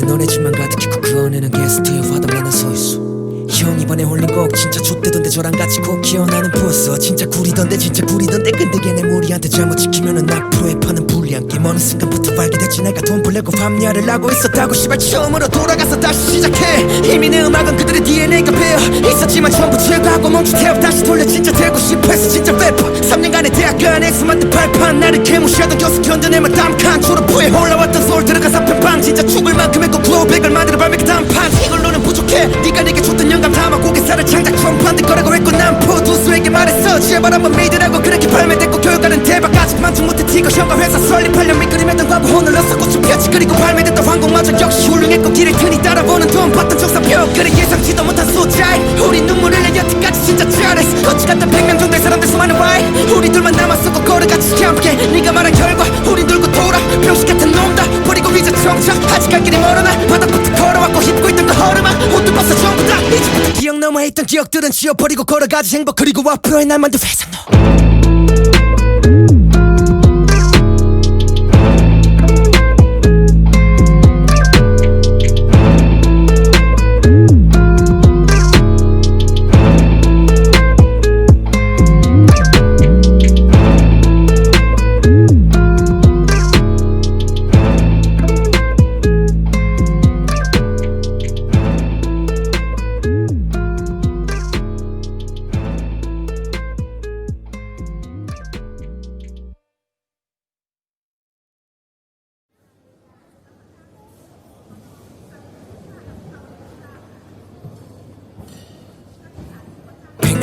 너네 집만 가득했고 그 안에는 게스트의 화답나는 서있어. 형 이번에 홀린 곡 진짜 좆대던데 저랑 같이 꼭 기어나는 부었어. 진짜 구리던데 진짜 구리던데 근데 걔네 무리한테 잘못 지키면은 앞으로의 파는 불리한 게임. 어느 순간부터 알게 됐지 내가 돈 벌려고 밤야를 하고 있었다고. 시발 처음으로 돌아가서 다시 시작해. 이미 내 음악은 그들의 DNA가 배어 있었지만 전부 제거하고 멈춘 태엽 다시 돌려 진짜 되고 싶어서 진짜 래퍼. 3년간의 대학교 안에서 만든 발판 나를 개무시하던 교수 견뎌내며 담칸 졸업 후에 올라왔던 서울 들어가서 팬빵 진짜 죽을 만큼 했고 글로백을 만들어 발매그 단판. 이걸로는 부족해. 네가 내게 줬던 영감 담아 고개살을 창작 처음 만들 거라고 했고 난 포두수에게 말했어 제발 한번 믿으라고. 그렇게 발매됐고 결과는 대박. 아직 만족 못해 티거 형과 회사 설립하려 밑그림했던 과거 호늘러서 꽃을 폈지. 그리고 발매됐던 황공마저 역시 훌륭했고 길을 트니 따라보는 돈 봤던 정상표. 그래 예상치도 못한 숫자에 우리 눈물을 내 여태까지 진짜 잘했어. 거치 같은 100명 정도의 사람들 수많은 와이 우리 둘만 남았었고 걸어같이 함께. 네가 말한 결과 우린 돌고 돌아 병식 같은 놈다 버리고 이제 정착. 아직 갈 길이 멀어나 바닥부터 걸어왔고 힙고 있던 그 허름아 옷도 벗어 전부 다 이제부터 기억 넘어 있던 기억들은 지워버리고 걸어가지 행복. 그리고 앞으로의 날 만든 회상로.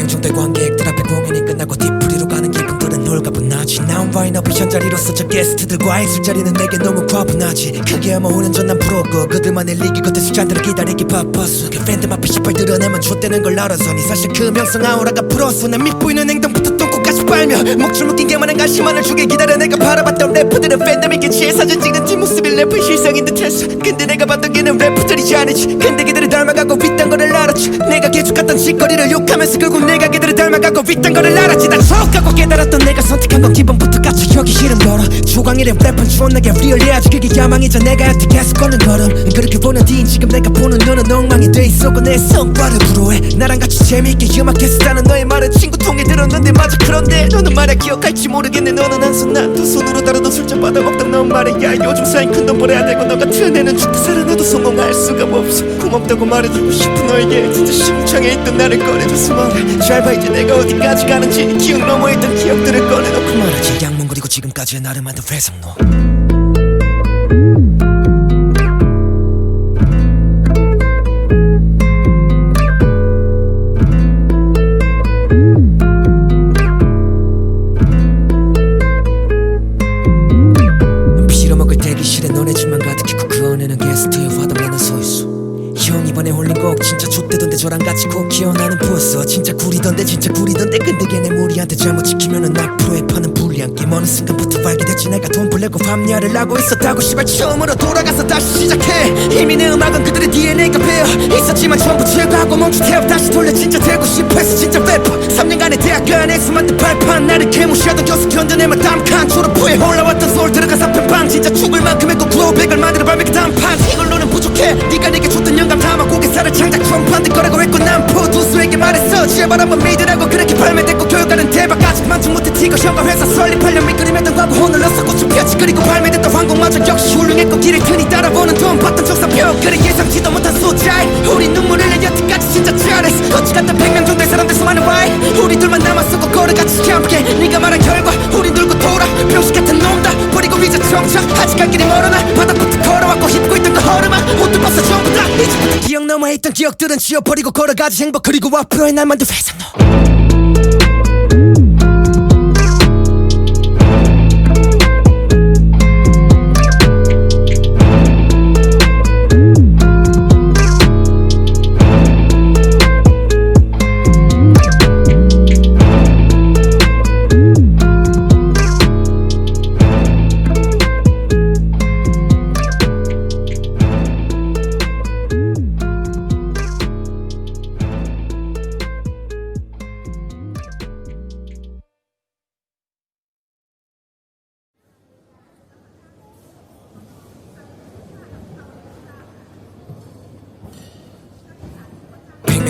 정대 관객들 앞에 공연이 끝나고 뒤풀이로 가는 기분들은 홀가분하지. 나온 와인업이 현자리로서 저 게스트들과의 술자리는 내게 너무 과분하지. 그게 아마 5년 전 난 부러웠고 그들만의 리기 겉에 술잔들을 기다리기 바빴어. 그 팬들 앞에 시발 드러내면 좆되는 걸 알아서니 사실 그 명성 아우라가 불었어. 난 밑보이는 행동부터 똥꼬까지 빨며 목줄 묶인 게만한 가시만을 주게 기다려 내가 바라봤던 래퍼들은 팬덤에게 취해 사진 찍는 뒷모습이 래퍼의 실상인 듯했어. 근데 내가 봤던 걔는 래퍼들이 아니지. 근데 걔들을 닮아가고 있단 거를 알았지. 내가 계속갔던 짓거리를 욕하면서 결국 내가 걔들을 닮아가고 있단 거를 알았지. 난 속하고 깨달았던 내가 선택한 건 기본부터 갇혀여기 싫은 거라. 조광일의 래퍼는 존나게 리얼해야지. 그게 야망이자 내가 여태 계속 걷는 걸음. 그렇게 보는 뒤인 지금 내가 보는 너는 엉망이 돼 있었고 내 성과를 부러워해. 나랑 같이 재미있게 음악했었다는 너의 말은 친구 통해 들었는데 맞아. 그런데 너는 말야 기억할지 모르겠네. 너는 한 손 난 두 손으로 다뤄도 술잔 받아먹던 넌 말이야. 요즘 사인 큰돈 벌어야 되고 너 같은 애는 죽다 살아나도 성공할 수가 없어. 고맙다고 말해주고 싶은 너에게 진짜 심장에 있던 나를 꺼내줘서 말해. 잘 봐 이제 내가 어디까지 가는지. 기억 넘어 있던 기억들을 꺼내놓고 말하지. 양문 그리고 지금까지의 나를 만든 회상로. 빌어먹을 대기실에 너네 집만 가득했고 그 안에는 게스트의 화답나는 서있어. 형 이번에 홀린 곡 진짜 좆대던데 저랑 같이 꼭 기어나는 부었어. 진짜 구리던데 진짜 구리던데 근데 걔네 무리한테 잘못 지키면은 앞으로의 파는 불리한 게임. 어느 순간부터 알게 됐지 내가 돈 벌려고 밤야를 하고 있었다고. 시발 처음으로 돌아가서 다시 시작해. 이미 내 음악은 그들의 DNA가 배어 있었지만 전부 제거하고 멈춘 태엽 다시 돌려 진짜 되고 싶어서 진짜 래퍼. 3년간의 대학교 안에서 만든 발판 나를 개무시하던 교수 견뎌내며 담칸 졸업 후에 올라왔던 서울 들어가서 팬빵 진짜 죽을 만큼 했고 글로백을 만들어 발매그 단판. 이걸로는 부족해. 네가 내게 줬던 영감 담아 고개살을 창작 처음 만들 거라고 했고 난 포두수에게 말했어 제발 한번 믿으라고. 그렇게 발매됐고 결과는 대박. 아직 그만둔 못해 티고 형과 회사 설립하려 밑그림했던 과거 오늘로서 꽃을 폈지 그리고 발매됐던 황공마저 역시 훌륭했고 길을 트니 따라보는 돈 봤던 적사표 그래 예상치도 못한 숫자에 우리 눈물 흘려 여태까지 진짜 잘했어 어찌 갔다 100명 정도의 사람들 수많은 와이 우리 둘만 남았었고 걸어같이 함께 네가 말한 결과 우린 돌고 돌아 병식 같은 놈 다 버리고 이제 정착 아직 갈 길이 멀어나 바닥부터 걸어왔고 힙고 있던 그 허름아 옷도 벗어 전부 다 이제부터 기억 넘어 있던 기억들은 지워버리고 걸어가지 행복 그리고 앞으로의 날만도 회상로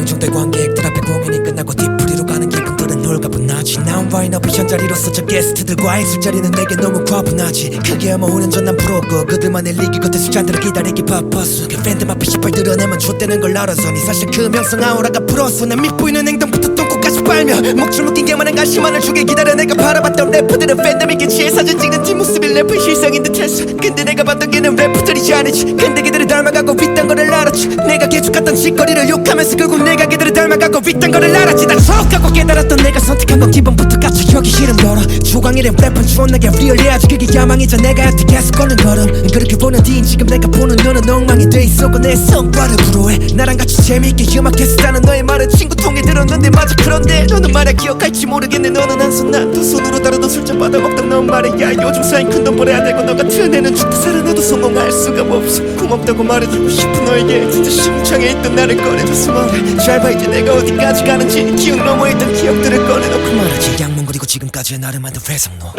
정대 관객들 앞에 공연이 끝나고 뒤풀이로 가는 기분들은 홀가분하지 난 와인업이 현자리로서 저 게스트들과의 술자리는 내게 너무 과분하지 그게 아마 5년 전 난 프로고 그들만의 리기 겉에 숫자들을 기다리기 바빴어 그 팬들 앞에 시발 드러내면 좆되는 걸 알아서니 사실 그 명성 아우라가 불었어 난 밉보이는 행동부터 똥꼬까지 빨며 목줄 묶인 게 많은 관심만을 주길 기다려 내가 바라봤던 래퍼들은 팬덤에게 취해 사진 찍는 뒷모습이 래퍼의 실상인 듯 했어 근데 내가 봤던 걔는 래퍼들이 아니지 근데 걔들을 닮아가고 있단 거를 알았지 내가 계속갔던 짓거리를 욕하면서 결국 내가 걔들을 닮아가고 있단 거를 알았지 난 척하고 깨달았던 내가 선택한 건 기본부터 갇혀기 싫은 거로 조광일의 랩은 존나게 리얼해야지 그게 야망이자 내가 여태 계속 걷는 걸음 그렇게 보는 뒤인 지금 내가 보는 너는 엉망이 돼 있었고 내 성과를 부러워해 나랑 같이 재미있게 음악했었다는 너의 말은 친구 통해 들었는데 맞아 그런데 너는 말야 기억할지 모르겠네 너는 한 손 난 두 손으로 다루던 술잔 받아먹던 넌 말이야 요즘 사인 큰 돈 벌어야 되고 너 같은 애는 죽다 살아나도 성공할 수가 없어 고맙다고 말해주고 싶은 너에게 진짜 심창에 있던 나를 꺼내줘서 말해 잘 봐 이제 내가 어디까지 가는지 기억 넘어 있던 기억들을 꺼내놓고 말하지 양문 그리고 지금까지의 나를 만든 회상로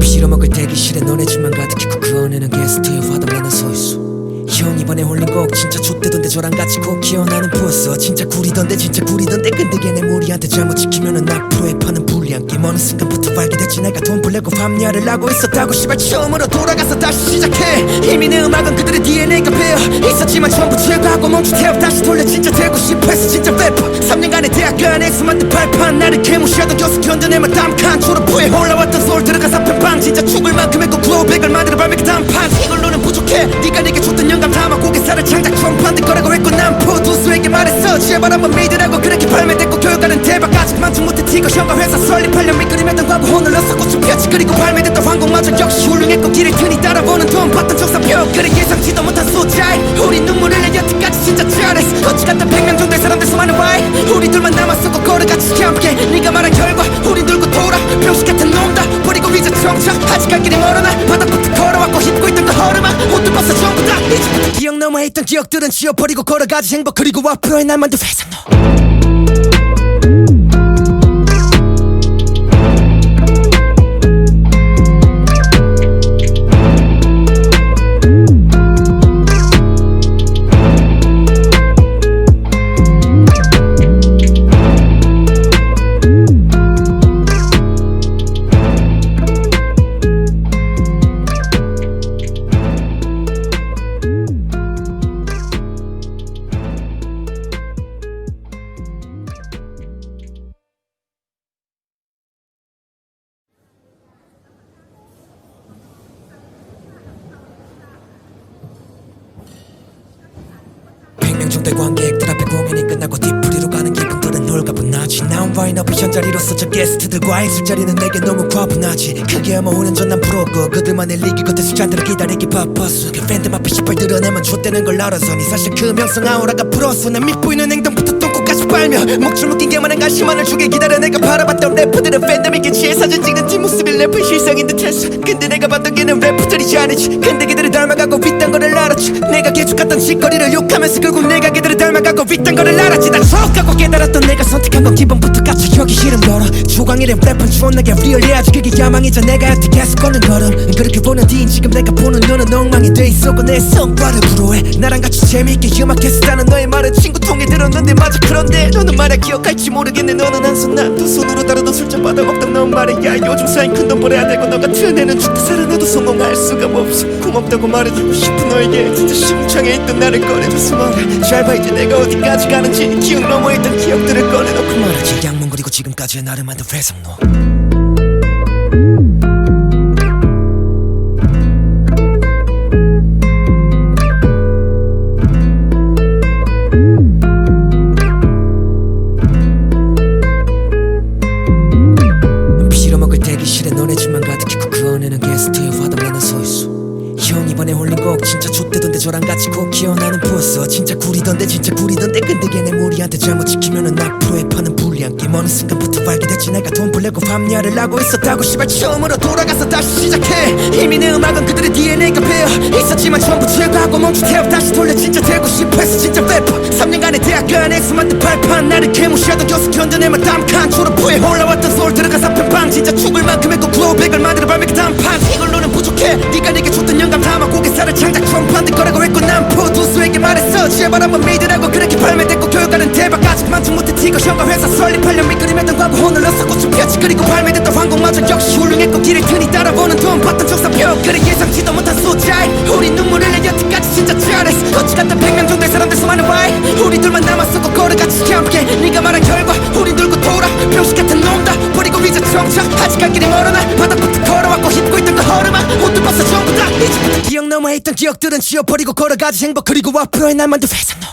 빌어먹을 대기실에 너네 집만 가득했고 그 안에는 게스트의 화답나는 서있어 형 이번에 홀린 곡 진짜 좆되던데 저랑 같이 꼭 기어나는 부었어 진짜 구리던데 근데 걔네 우리한테 잘못 지키면은 앞으로의 판은 불리한 게임 어느 순간부터 알게 됐지 내가 돈 벌려고 합리화를 하고 있었다고 시발 처음으로 돌아가서 다시 시작해 이미 내 음악은 그들의 DNA가 배어 있었지만 전부 제거하고 멈춘 태엽 다시 돌려 진짜 되고 싶어서 진짜 래퍼 3년간의 대학 안에서 만든 발판 나를 개무시하던 교수 견뎌내며 담칸 졸업 후에 올라왔던 서울 들어가 사편방 진짜 죽을 만큼 했고 구호백을 만들어 발매 그 단판 이걸로는 부족해 네가 내게 줬던 영감 담아 고개살을 창작 처음 만들 거라고 했고 난 포두수에게 말했어 제발 한번 믿으라고 그렇게 발매됐고 결과는 대박 아직 만족 못해 티고 형과 회사 설립하려 밑그림했던 과거 오늘로서 꽃을 폈지 그리고 발매됐던 황공마저 역시 훌륭했고 길을 트니 따라보는 돈 봤던 적사표 그래 예상치도 못한 숫자에 우리 눈물 흘려 여태까지 진짜 잘했어 어찌 갔다 100명 정도의 사람들 수많은 와이 우리 둘만 남았었고 걸어같이 함께 네가 말한 결과 우린 돌고 돌아 병식 같은 놈 다 버리고 이제 정착 아직 갈 길이 멀어나 바닥부터 걸어왔고 힙고 있던 그 허름아 옷도 벗어 전부 다 이제부터 기억 넘어 있던 기억들은 지워버리고 걸어가지 행복 그리고 앞으로의 날만도 회상로 정대 관객들 앞에 공연이 끝나고 뒤풀이로 가는 기분들은 홀가분하지 난 와인업이 현자리로서 저 게스트들과의 술자리는 내게 너무 과분하지 그게 아마 5년 전 난 프로고 그들만의 리기 겉에 숫자들을 기다리기 바빴어 그 팬들 앞에 시발 드러내면 좆되는 걸 알아서니 사실 그 명성 아우라가 불었어 난 밉보이는 행동부터 똥꼬까지 빨며 목줄 묶인 게 많은 관심만을 주길 기다려 내가 바라봤던 래퍼들은 팬덤에게 취해 사진 찍는 뒷모습이 뒷모습이 래퍼 실상인 듯했어. 근데 내가 봤던 걔는 래퍼들이 아니지. 근데 걔들을 닮아가고 있단 거를 알았지. 내가 계속 갔던 짓거리를 욕하면서 결국 내가 걔들을 닮아가고 있단 거를 알았지. 난 척하고 깨달았던 내가 선택한 건 기본부터 갇혀기 싫은 거라. 조광일의 래퍼는 존나게 리얼해야지. 그게 야망이자 내가 한테 계속 걷는 걸음. 그렇게 보는 뒤인 지금 내가 보는 너는 엉망이 돼 있었고 내 성과를 부러워해. 나랑 같이 재미있게 음악했었다는 너의 말은 친구 통해 들었는데 맞아. 그런데 너는 말야 기억할지 모르겠네. 너는 한 손 난 두 손으로 다루던 술잔 받아먹던 넌 말이야. 요즘 사인 큰 돈 벌어야 되고 너 같은 애는 죽다 살아나도 성공할 수가 없어. 고맙다고 말해주고 싶은 너에게 진짜 심창에 있던 나를 꺼내줘서 말해. 잘 봐 이제 내가 어디까지 가는지. 기억 넘어 있던 기억들을 꺼내놓고 말하지. 양문 그리고 지금까지의 나를 만든 회상로. 빌어먹을 대기실에 너네 집만 가득했고 그 안에는 게스트의 화답나는 서있어. 형 이번에 홀린 곡 진짜 좆되던데 저랑 같이 꼭 기어나는 부었어. 진짜 구리던데 근데 걔네 우리한테 잘못 지키면은 앞으로의 판은 불리한 게임. 어느 순간부터 알게 됐지 내가 돈 벌려고 밤야를 하고 있었다고. 시발 처음으로 돌아가서 다시 시작해. 이미 내 음악은 그들의 DNA가 배어 있었지만 전부 제거하고 멈춘 태엽 다시 돌려 진짜 되고 싶어서 진짜 래퍼. 3년간의 대학 안에서 만든 발판 나를 개무시하던 교수 견뎌내만 땀칸 졸업 후에 올라왔던 서울 들어가서 편방 진짜 죽을 만큼 했고 글로백을 만들어 발매 그 단판. 이걸로는 부족해. 네가 내게 줬던 영감 담아 고개살을 창작 처음 만들 거라고 했고 난 포두수에게 말했어. 제발 한번 믿으라고. 그렇게 발매됐고 결과는 대박. 아직 만족 못해 티거 형과 회사 설립하려 밑그림했던 과거 혼을렀어. 꽃을 폈지. 그리고 발매됐던 황공마저 역시 훌륭했고 길을 트니 따라보는 돈 봤던 정사표. 그래 예상치도 못한 숫자에 우리 눈물을 내 여태까지 진짜 잘했어. 어찌 갔든 100명 정도의 사람들 수많은 와이 우리 둘만 남았었고 걸어같이 함께. 네가 말한 결과 우린 돌고 돌아 병식 같은 놈 다 버리고 이제 정착. 아직 갈 길이 멀어나 바닥부터 걸어왔고 힙고 있던 그 허름아 옷도 벗어 전부 다 이제부터 기억 넘어 있던 기억들은 지워버리고 걸어가지 행복. 그리고 앞으로의 날 만든 회상로.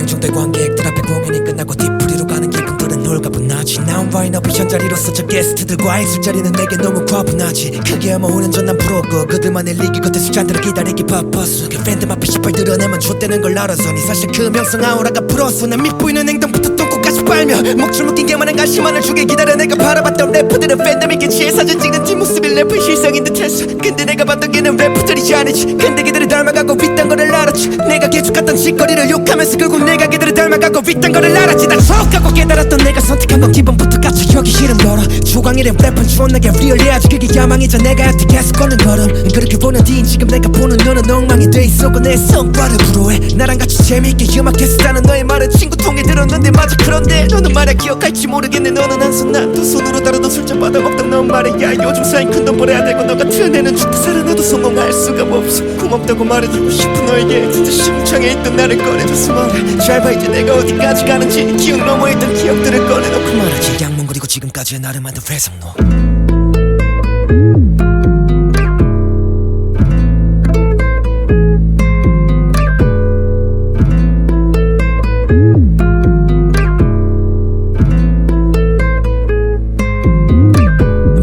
정도의 관객들 앞에 공연이 끝나고 뒤풀이로 가는 기분들은 홀가분하지. 난 와인업의 현자리로서 저 게스트들과의 술자리는 내게 너무 과분하지. 그게 아마 5년 전 난 부러웠고 그들만의 리기 겉에 술잔들을 기다리기 바빴어. 그 팬들 앞에 시발 드러내면 좆되는 걸 알아서니 사실 그 명성 아우라가 불었어. 난 밉보이는 행동부터 똥꼬까지 빨며 목줄 묶인 게만한 관심만을 주게 기다려. 내가 바라봤던 래퍼들은 팬덤에게 취해 사진 찍는 뒷모습이 래퍼 실상인 듯했어. 근데 내가 봤던 걔는 래퍼들이 아니지. 근데 걔들을 닮아가고 있단 거를 알았지. 내가 계속 갔던 짓거리를 욕하면서 결국 내가 걔들을 닮아가고 있단 거를 알았지. 난 척하고 깨달았던 내가 선택한 건 기본부터 갇혀기 싫은 거라. 조광일의 래퍼는 존나게 리얼해야지. 그게 야망이자 내가 한테 계속 걷는 걸음. 그렇게 보는 뒤인 지금 내가 보는 너는 엉망이 돼 있었고 내 성과를 부러워해. 나랑 같이 재미있게 음악했었다는 너의 말은 친구 통해 들었는데 맞아. 그런데 너는 말야 기억할지 모르겠네. 너는 한 손 난 두 손으로 다루던 술잔 받아먹던 넌 말이야. 요즘 사인 큰 돈 벌어야 되고 너 같은 애는 죽다 살아나도 성공할 수가 없어. 고맙다고 말해주고 싶은 너에게 진짜 심창에 있던 나를 꺼내줘서 말해. 잘 봐 이제 내가 어디까지 가는지. 기억 넘어 있던 기억들을 꺼내놓고 말하지. 양문 그리고 지금까지의 나를 만든 회상로.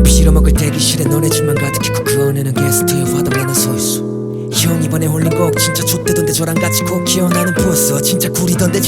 빌어먹을 대기실에 너네 집만 가득했고 그 안에는 게스트의 화답나는 서있어. 형 이번에 홀린 곡 진짜 좆되던데 저랑 같이 꼭 기어나는 부었어. 진짜 구리던데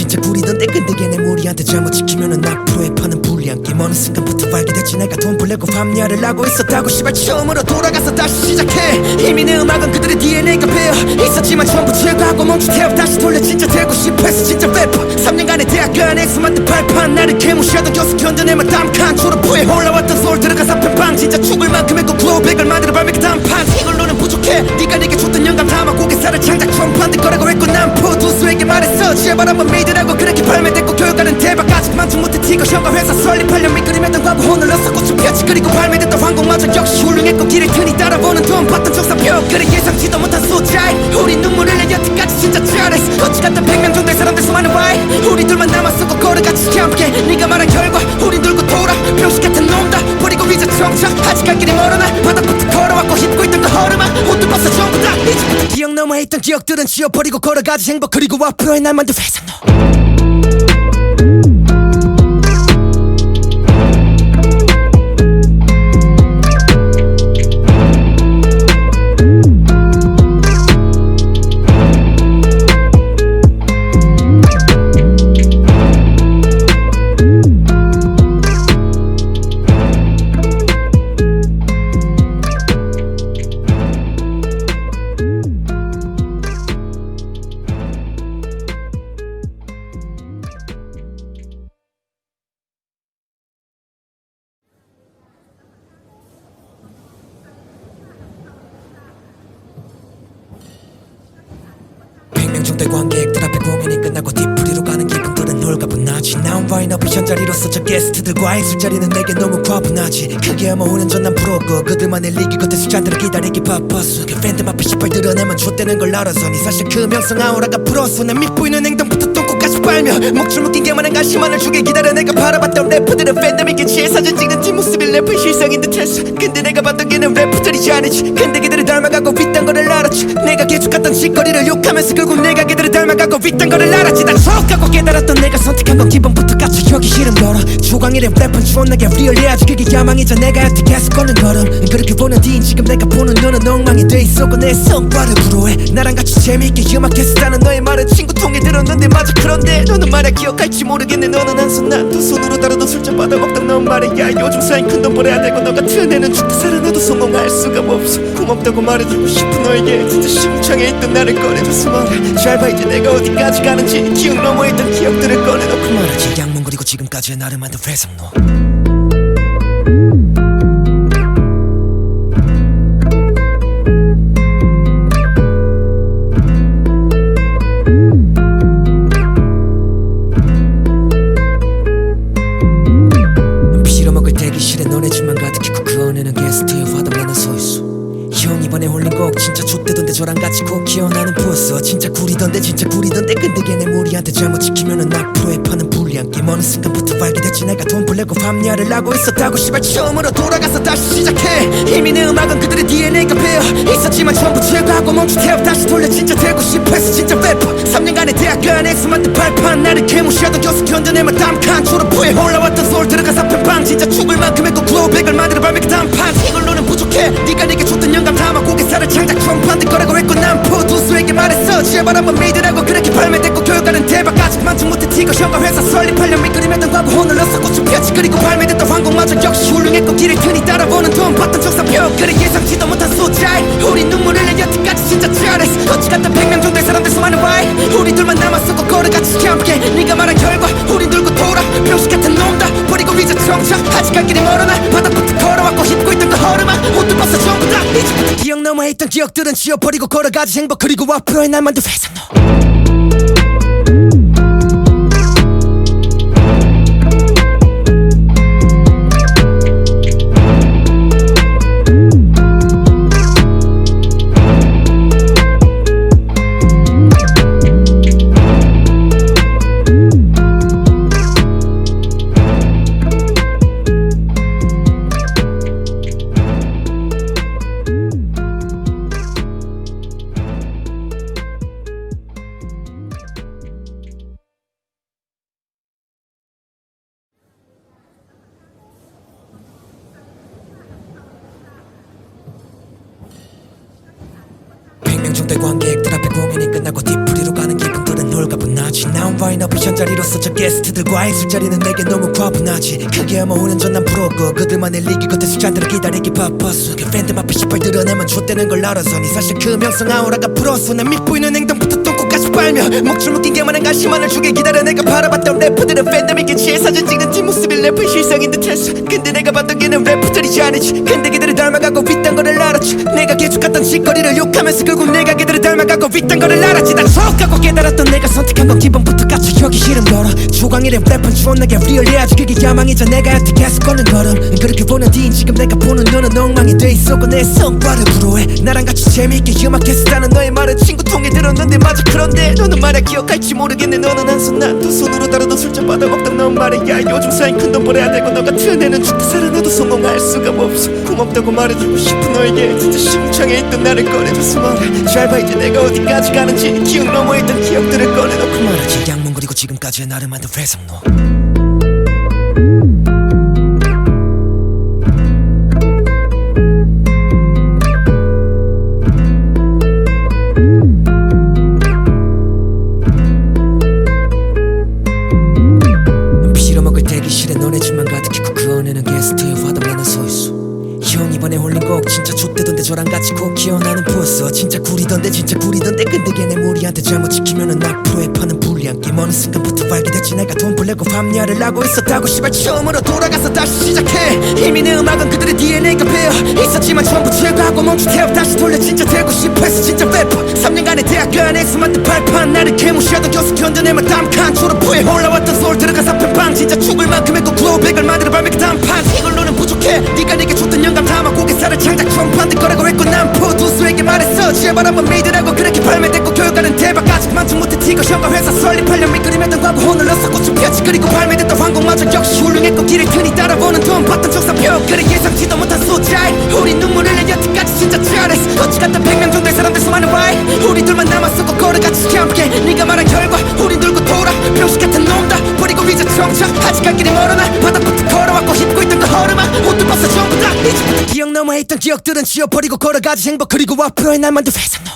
근데 걔네 우리한테 잘못 지키면은 앞으로의 판은 불리한 게임. 어느 순간부터 알게 됐지 내가 돈 벌려고 밤야를 하고 있었다고. 시발 처음으로 돌아가서 다시 시작해. 이미 내 음악은 그들의 DNA가 배어 있었지만 전부 제거하고 멈춘 태엽 다시 돌려 진짜 되고 싶어서 진짜 래퍼. 3년간의 대학 안에서 만든 발판 나를 개무시하던 교수 견뎌내만 땀칸 졸업 후에 올라왔던 서울 들어가서 편방 진짜 죽을 만큼 했고 글로백을 만들어 발매 그 단판. 이걸로는 부족해. 네가 내게 줬던 영감 담아 고개살을 창작 처음 만들 거라고 했고 난 포두수에게 말했어. 제발 한번 믿으라고. 그렇게 발매됐고 결과는 대박. 아직 만족 못해 티거 형과 회사 설립하려 밑그림했던 과거 혼을렀어. 꽃을 폈지. 그리고 발매됐던 황공마저 역시 훌륭했고 길을 트니 따라보는 돈 봤던 정사표. 그래 예상치도 못한 숫자에 우리 눈물을 내 여태까지 진짜 잘했어 어찌 갔든 100명 정도의 사람들 수많은 와이 우리 둘만 남았었고 걸어같이 함께 네가 말한 결과 우린 돌고 돌아 병식 같은 놈 다 버리고 이제 정착 아직 갈 길이 멀어나 바닥부터 걸어왔고 힙고 있던 그 허름아 옷도 벗어 전부 다 이제부터 기억 넘어 있던 기억들은 지워버리고 걸어가지 행복 그리고 앞으로의 날만들 회상로 중대 관객들 앞에 공연이 끝나고 뒤풀이로 가는 기분들은 홀가분하지 난 와인업이 현자리로서 저 게스트들과의 술자리는 내게 너무 과분하지 크게 아마 5년 전 난 부러웠고 그들만의 리기 겉에 수잔들을 기다리기 바빴어 그 팬들 앞에 시발 드러내면 좆되는 걸 알아서니 사실 그 명성 아우라가 부러웠어 난 밉보이는 행동부터 똥꼬까지 빨며 목줄 묶인 게만한 관심만을 주길 기다려 내가 바라봤던 래퍼들은 팬덤이게 취해 사진 찍는 뒷모습이 래퍼의 실상인 듯 했어 근데 내가 봤던 걔는 래퍼들이지 아니지 근데 걔들을 닮아가고 있단 거를 알았지 내가 계속갔던 짓거리를 욕하면서 결국 내가 걔들을 닮아가고 있단 거를 알았지 난 족하고 깨달았던 내가 선택한 건 기본부터 갇혀여기 싫은 걸어 조광일의 랩은 존나게 리얼해야지 그게 야망이자 내가 여태 계속 걷는 걸음 그렇게 보는 뒤인 지금 내가 보는 너는 엉망이 돼 있었고 내 성과를 부러워해 나랑 같이 재미있게 음악했었다는 너의 말은 친구 통해 들었는데 맞아 그런데 너는 말야 기억할지 모르겠네 너는 한 손 난 두 손으로 다루던 술잔 받아먹던 넌 말이야 요즘 사인 큰돈 벌어야 되고 너 같은 애는 죽다 살아나도 성공할 수가 없어 고맙다고 말해주고 싶은 너에게 진짜 심창에 있던 나를 꺼내줘서 말해 잘 봐 이제 내가 어디까지 가는지 기억 너머에 있던 기억들을 꺼내놓고 말하지 양문 그리고 지금까지의 나를 만든 회상로 빌어먹을 대기실에 너네 집만 가득했고 그 안에는 게스트의 화답나는 서있어 형 이번에 홀린 곡 진짜 좆되던데 저랑 같이 꼭 기어나는 부었어 진짜 구리던데 근데 걔네 우리한테 잘못 지키면은 앞으로의 판은 불리한 게임 어느 순간부터 알게 됐지 내가 돈 벌려고 밤야를 하고 있었다고 시발 처음으로 돌아가서 다시 시작해 이미 내 음악은 그들의 DNA가 배어 있었지만 전부 제거하고 멈추태워 다시 돌려 진짜 되고 싶어서 진짜 래퍼 3년간의 대학 안에서 만든 발판 나를 개무시하던 교수 견뎌내만 땀칸 졸업 후에 올라왔던 소울 들어가서 팬빵 진짜 죽을 만큼 했고 글로백을 만들어 발매기 단판 이걸로는 부족해 네가 내게 줬던 영감 담아 고개살을 창작 처음 만들 거라고 했고 난 프로듀서에게 말했어 제발 한번 믿으라고 그렇게 발매됐고 교육가는 대박 아직 만족 못해 티거 형과 회사 설립하려 밑그림했던 광고 혼을 넣었어 꽃을 폈지 그리고 발매됐던 황공마저 역시 훌륭했고 길을 트니 따라보는 돈 봤던 정사표 그래 예상치도 못한 숫자에 우리 눈물을 내 여태까지 진짜 잘했어 어찌 갔든 100명 정도의 사람들 수많은 와이 우리 둘만 남았었고 걸어같이 함께 네가 말한 결과 우린 돌고 돌아 병식 같은 놈 다 버리고 이제 정착 아직 갈 길이 멀어나 바닥부터 걸어왔고 힙고 있던 그 허름아 옷도 벗어 전부 다 이제부터 기억 넘어 있던 기억들은 지워버리고 걸어가지 행복 그리고 앞으로의 날만들 회상로 중대 관객들 앞에 공연이 끝나고 뒤풀이로 가는 기분들은 홀가분하지 난 와인업이 현자리로서 저 게스트들과의 술자리는 내게 너무 과분하지 크게 아마 5년 전 난 부러웠고 그들만의 리기 겉에 수잔들을 기다리기 바빴어 그 팬들 앞에 시발 드러내면 좆되는 걸 알아서니 사실 그 명성 아우라가 부러웠어 난 밉보이는 행동부터 똥꼬까지 빨며 목줄 묶인 게만한 관심만을 주길 기다려 내가 바라봤던 래퍼들은 팬덤이게 취해 사진 찍는 뒷모습이 래퍼의 실상인 듯 했어 근데 내가 봤던 걔는 래퍼들이지 아니지 근데 걔들을 닮아가고 있단 거를 알았지 내가 계속갔던 짓거리를 욕하면서 결국 내가 걔들을 그들을 닮아가고 있단 거를 알았지. 난 속하고 깨달았던 내가 선택한 건 기본부터 갇혀기 싫은 거로 조광일의 랩은 존나게 리얼해야지 그게 야망이자 내가 여태 계속 걷는 걸음. 그렇게 보는 뒤인 지금 내가 보는 너는 엉망이 돼 있었고 내 성과를 부러워해. 나랑 같이 재미있게 음악했었다는 너의 말은 친구 통해 들었는데 맞아. 그런데 너는 말야 기억할지 모르겠네. 너는 한 손 난 두 손으로 다루던 술잔 받아먹던 넌 말이야. 요즘 사인 큰돈 벌어야 되고 너 같은 애는 죽다 살아나도 성공할 수가 없어. 고맙다고 말해주고 싶은 너에게 진짜 심창에 있던 나를 꺼내줘서 말해. 잘 봐 이제 내가 어디까지 가는지. 기억 너머에 있던 기억들을 꺼내놓고 말하지. 양문 그리고 지금까지의 나를 만든 회상로. 빌어먹을 대기실에 너네 집만 가득했고 그 안에는 게스트의 화답나는 서있어. 형 이번에 홀린 곡 진짜 좆대던데 저랑 같이 꼭 기어나는 부었어. 진짜 구리던데 진짜 구리던데 근데 걔네 우리한테 잘못 지키면은 앞으로의 판은 불리한 게임. 어느 순간부터 알게 됐지 내가 돈 벌려고 밤야를 하고 있었다고. 시발 처음으로 돌아가서 다시 시작해. 이미 내 음악은 그들의 DNA가 배어 있었지만 전부 제거하고 멈추태워 다시 돌려. 진짜 되고 싶어서 진짜 래퍼. 3년간의 대학 안에서 만든 발판 나를 개무시하던 교수 견뎌내만 땀칸 졸업 후에 올라왔던 서울 들어가 사편방. 진짜 죽을 만큼 했고 글로백을 만들어 발매그 단판. 이걸로는 부족해. 네가 내게 줬던 영감 담아 고개살을 창작 처음 만들 거라고 했고 난 프로듀서에게 말했어 제발 한번 믿으라고. 그렇게 발매됐고 교육가는 대박. 아직 만족 못해 티거 형과 회사 설립하려 밑그림했던 광고 혼을러서 꽃을 폈지. 그리고 발매됐던 황공마저 역시 훌륭했고 길을 크니 따라보는 돈 봤던 적사표. 그래 예상치도 못한 숫자에 우리 눈물을 내 여태까지 진짜 잘했어. 어찌 갔다 100명 정도의 사람들 수많은 와이 우리 둘만 남았었고 걸어같이 함께. 네가 말한 결과 우린 돌고 돌아 병식 같은 놈 다 버리고 이제 정착. 아직 갈 길이 멀어나 바닥부터 걸어왔고 힙고 있던 그 허름아 옷도 벗어 전부 다 이제부터 기억 너머에 있던 기억들은 지워버리고 걸어가지 행복. 그리고 앞으로의 날 만든 회상로.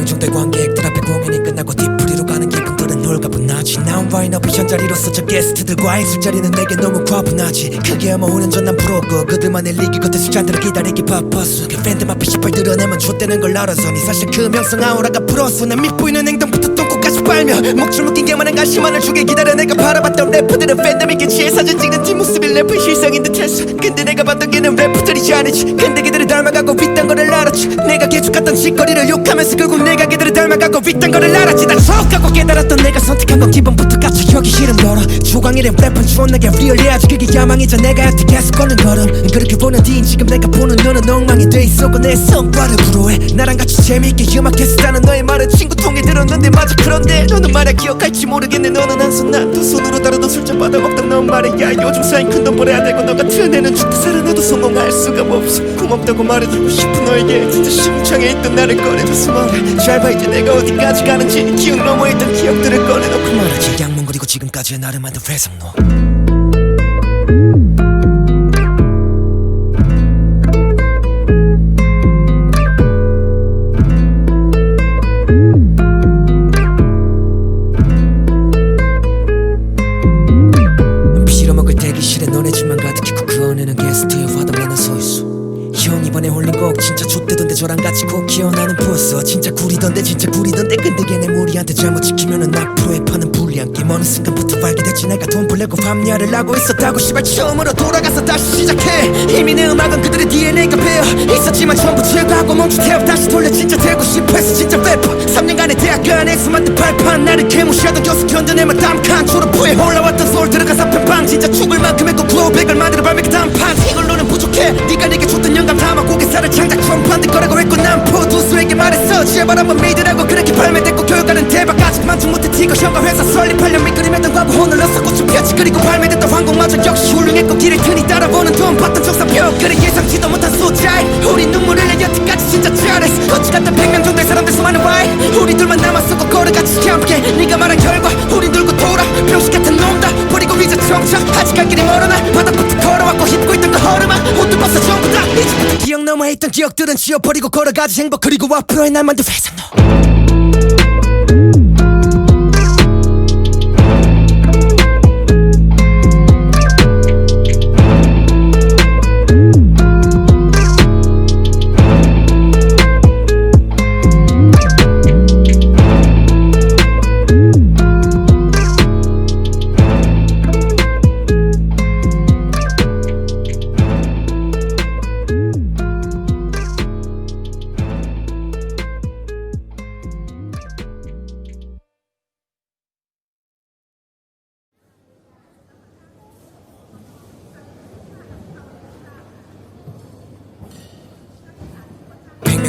정도의 관객들 앞에 공연이 끝나고 뒤풀이로 가는 기분들은 홀가분하지. 난 와인업이 현자리로서 저 게스트들과의 술자리는 내게 너무 과분하지. 그게 아마 5년 전 난 부러웠고 그들만의 리기 겉에 술잔들을 기다리기 바빴어. 그 팬들 앞에 시발 드러내면 좆되는 걸 알아서니 사실 그 명성 아우라가 부러웠어. 난 밉보이는 행동부터 똥꼬까지 빨며 목줄 묶인 게만한 가시만을 주게 기다려. 내가 바라봤던 래퍼들은 팬덤이게 취해 사진 찍는 뒷모습이 래퍼 실상인 듯 했어. 근데 내가 봤던 걔는 래퍼들이지 아니지. 근데 걔들을 닮아가고 있단 거를 알았지. 내가 계속갔던 짓거리를 욕하면서 결국 내가 걔들을 닮아가고 있단 거를 알았지. 난 속하고 깨달았던 내가 선택한 건 기본부터 갇혀기 싫은 거로 조광일의 랩은 존나게 리얼해야지 그게 야망이자 내가 여태 계속 걷는 걸음. 그렇게 보는 뒤인 지금 내가 보는 너는 엉망이 돼 있었고 내 성과를 부러워해. 나랑 같이 재미있게 음악했었다는 너의 말은 친구 통해 들었는데 맞아. 그런데 너는 말야 기억할지 모르겠네. 너는 한 손 난 두 손으로 다루던 술잔 받아먹던 넌 말이야. 요즘 사인 큰돈 벌어야 되고 너 같은 애는 죽다 살아나도 성공할 수가 없어. 고맙다고 말해주고 싶은 너에게 진짜 심창에 있던 나를 꺼내줘서 말해. 잘 봐 이제 내가 어디까지 가는지. 기억 너머에 있던 기억들을 꺼내놓고 말하지. 양문 그리고 지금까지의 나를 만든 회상로. 빌어먹을 대기실에 너네 집만 가득했고 그 안에는 게스트의 화답나는 서있어. 형 이번에 홀린 곡 진짜 좆대던데 저랑 같이 꼭 기어나는 부었어. 진짜 구리던데 진짜 구리던데 근데 걔네 우리한테 잘못 지키면은 앞으로의 판은 불리한 게임. 어느 순간부터 알게 됐지 내가 돈 벌려고 밤야를 하고 있었다고. 시발 처음으로 돌아가서 다시 시작해. 이미 내 음악은 그들의 DNA가 배어 있었지만 전부 제거하고 멈추태워 다시 돌려. 진짜 되고 싶어서 진짜 래퍼. 3년간의 대학 안에서 만든 발판 나를 개무시하던 교수 견뎌내만 땀칸 졸업 후에 올라왔던 서울 들어가 사편방. 진짜 죽을 만큼 했고 글로백을 만들어 발매그 단판. 이걸로는 부족해. 네가 내게 줬던 영감 담아 고개살을 창작 처음 만들 거라고 했고 난 프로듀서에게 말했어 제발 한번 믿으라고. 그렇게 발매됐고 교육가는 대박. 아직 만족 못해 티거 형과 회사 설립하려 밑그림했던 광고 혼을러서 꽃을 폈지. 그리고 발매됐던 황공마저 역시 훌륭했고 길을 크니 따라보는 돈 봤던 적사표. 그래 예상치도 못한 숫자에 우리 눈물을 내 여태까지 진짜 잘했어. 어찌 갔다 100명 정도의 사람들 수많은 와이 우리 둘만 남았었고 걸어같이 같이 함께 네가 말한 결과 우린 돌고 돌아 병신 같은 놈 다 버리고 이제 정착 아직 갈 길이 멀어나 바닥부터 걸어왔고 힙고 있던 그 허름아 옷도 벗어 전부 다 이제부터 기억 남아있던 기억들은 지워버리고 걸어가지 행복 그리고 앞으로의 날만도 회상로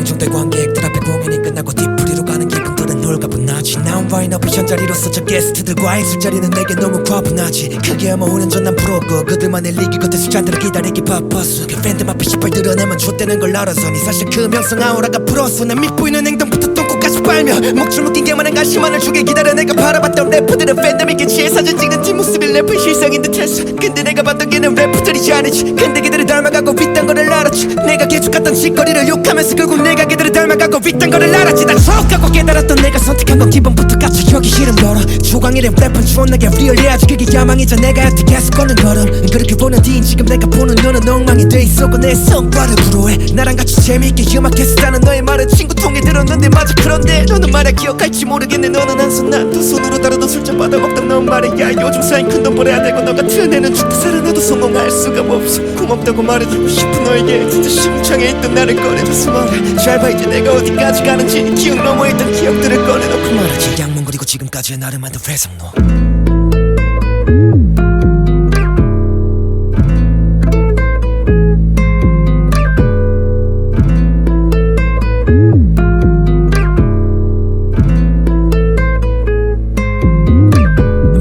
중대 관객들 앞에 공연이 끝나고 뒤풀이로 가는 기분들은 홀가분하지 난 와인 앞에 현자리로서 저 게스트들과의 술자리는 내게 너무 과분하지 그게야 뭐 5년 전 난 프로고 그들만의 리기 겉에 숫자들을 기다리기 바빴어 그 팬들 앞에 시발 드러내면 좆되는 걸 알아서니 사실 그 명성 아우라가 풀었어 난 밉보이는 행동부터 똥꼬까지 빨며 목줄 묶인 게만한 가시만을 주게 기다려 내가 바라봤던 래퍼들은 팬데믹에 취해 사진 찍는 뒷모습이 래퍼의 실상인 듯했어 근데 내가 봤던 걔는 래퍼들이지 않았지 근데 걔들을 닮아가고 윗단 거를 알았지 내가 계속갔던 짓거리를 욕하면서 결국 내가 걔들을 닮아가고 윗단 거를 알았지 난 속하고 깨달았던 내가 선택한 건 기본부터 갇혀 여기 이름 걸어 조광일의 랩은 추억나게 리얼해야지 그게 야망이자 내가 여태 계속 걷는 걸음 그렇게 보는 뒤인 지금 내가 보는 너는 엉망이 돼 있었고 내 성과를 부러워해 나랑 같이 재미있게 음악했었다는 너의 말을 친구 통해 들었는데 맞아 그런데 너는 말야 기억할지 모르겠네 너는 한 손 난 두 손으로 다루던 술잔 받아먹던 넌 말이야 요즘 쌓인 큰돈 벌어야 되고 너 같은 애는 죽다 살아나도 성공할 수가 없어 고맙다고 말해주고 싶은 너에게 진짜 심장에 있던 나를 꺼내줘서 말해 잘 봐 이제 내가 어디까지 가는지 기억 너머에 있던 기억들을 꺼내놓고 말하지 양문 그리고 지금까지의 나를 만든 회상로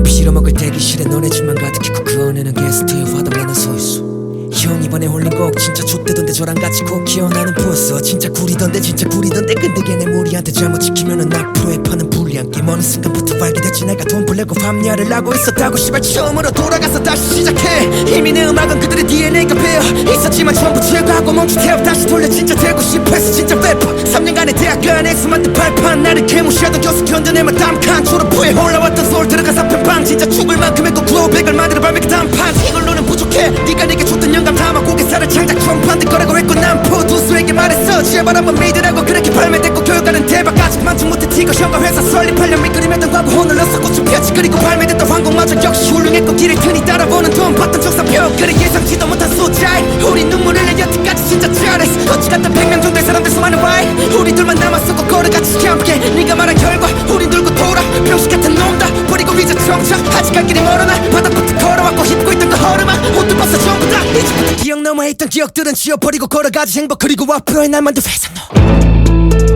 빌어먹을 대기실에 너네 집만 가득했고 그 안에는 게스트의 화답나는 서있어 형 이번에 홀린 곡 진짜 좆되던데 저랑 같이 꼭 기어나는 부었어 진짜 구리던데 근데 걔네 무리한테 잘못 지키면은 앞으로의 판은 불리한 게임 어느 순간부터 알게 됐지 내가 돈 벌려고 밤야를 하고 있었다고 시발 처음으로 돌아가서 다시 시작해 이미 내 음악은 그들의 DNA가 배어 있었지만 전부 제거하고 멈추태워 다시 돌려 진짜 되고 싶어서 진짜 래퍼 3년간의 대학 안에서 만든 발판 나를 개무시하던 교수 견뎌내면 담칸 졸업 후에 올라왔던 서울 들어가서 편방 진짜 죽을 만큼 했고 구호백을 만들어 발매기 단판 이걸로는 부족해 네가 내게 줬던 영감 담아 고개살을 창작 트럼프한테 거라고 했고 난 포두수에게 말했어 제발 한번 믿으라고 그렇게 발매됐고 교육가는 대박 아직 만족 못해 티거 형과 회사 설립하려 밑그림했던 광고 혼을 넣었어 꽃을 폈지 그리고 발매됐던 황공마저 역시 훌륭했고 길을 트니 따라보는 돈 봤던 적사표 그래 예상치도 못한 숫자에 우리 눈물을 내 여태까지 진짜 잘했어 어찌 갔다 100명 정도의 사람들 수많은 와이 우리 둘만 남았었고 걸어같이 함께 네가 말한 결과 우린 돌고 돌아 병신 같은 놈 다 버리고 이제 정착 아직 갈 길이 멀어나 바닥부터 걸어왔고 힙고 있던 그 허름아 옷도 벗어 전부 다 이제부터 기억 남아있던 기억들은 지워버리고 걸어가지 행복 그리고 앞으로의 날만도 회상로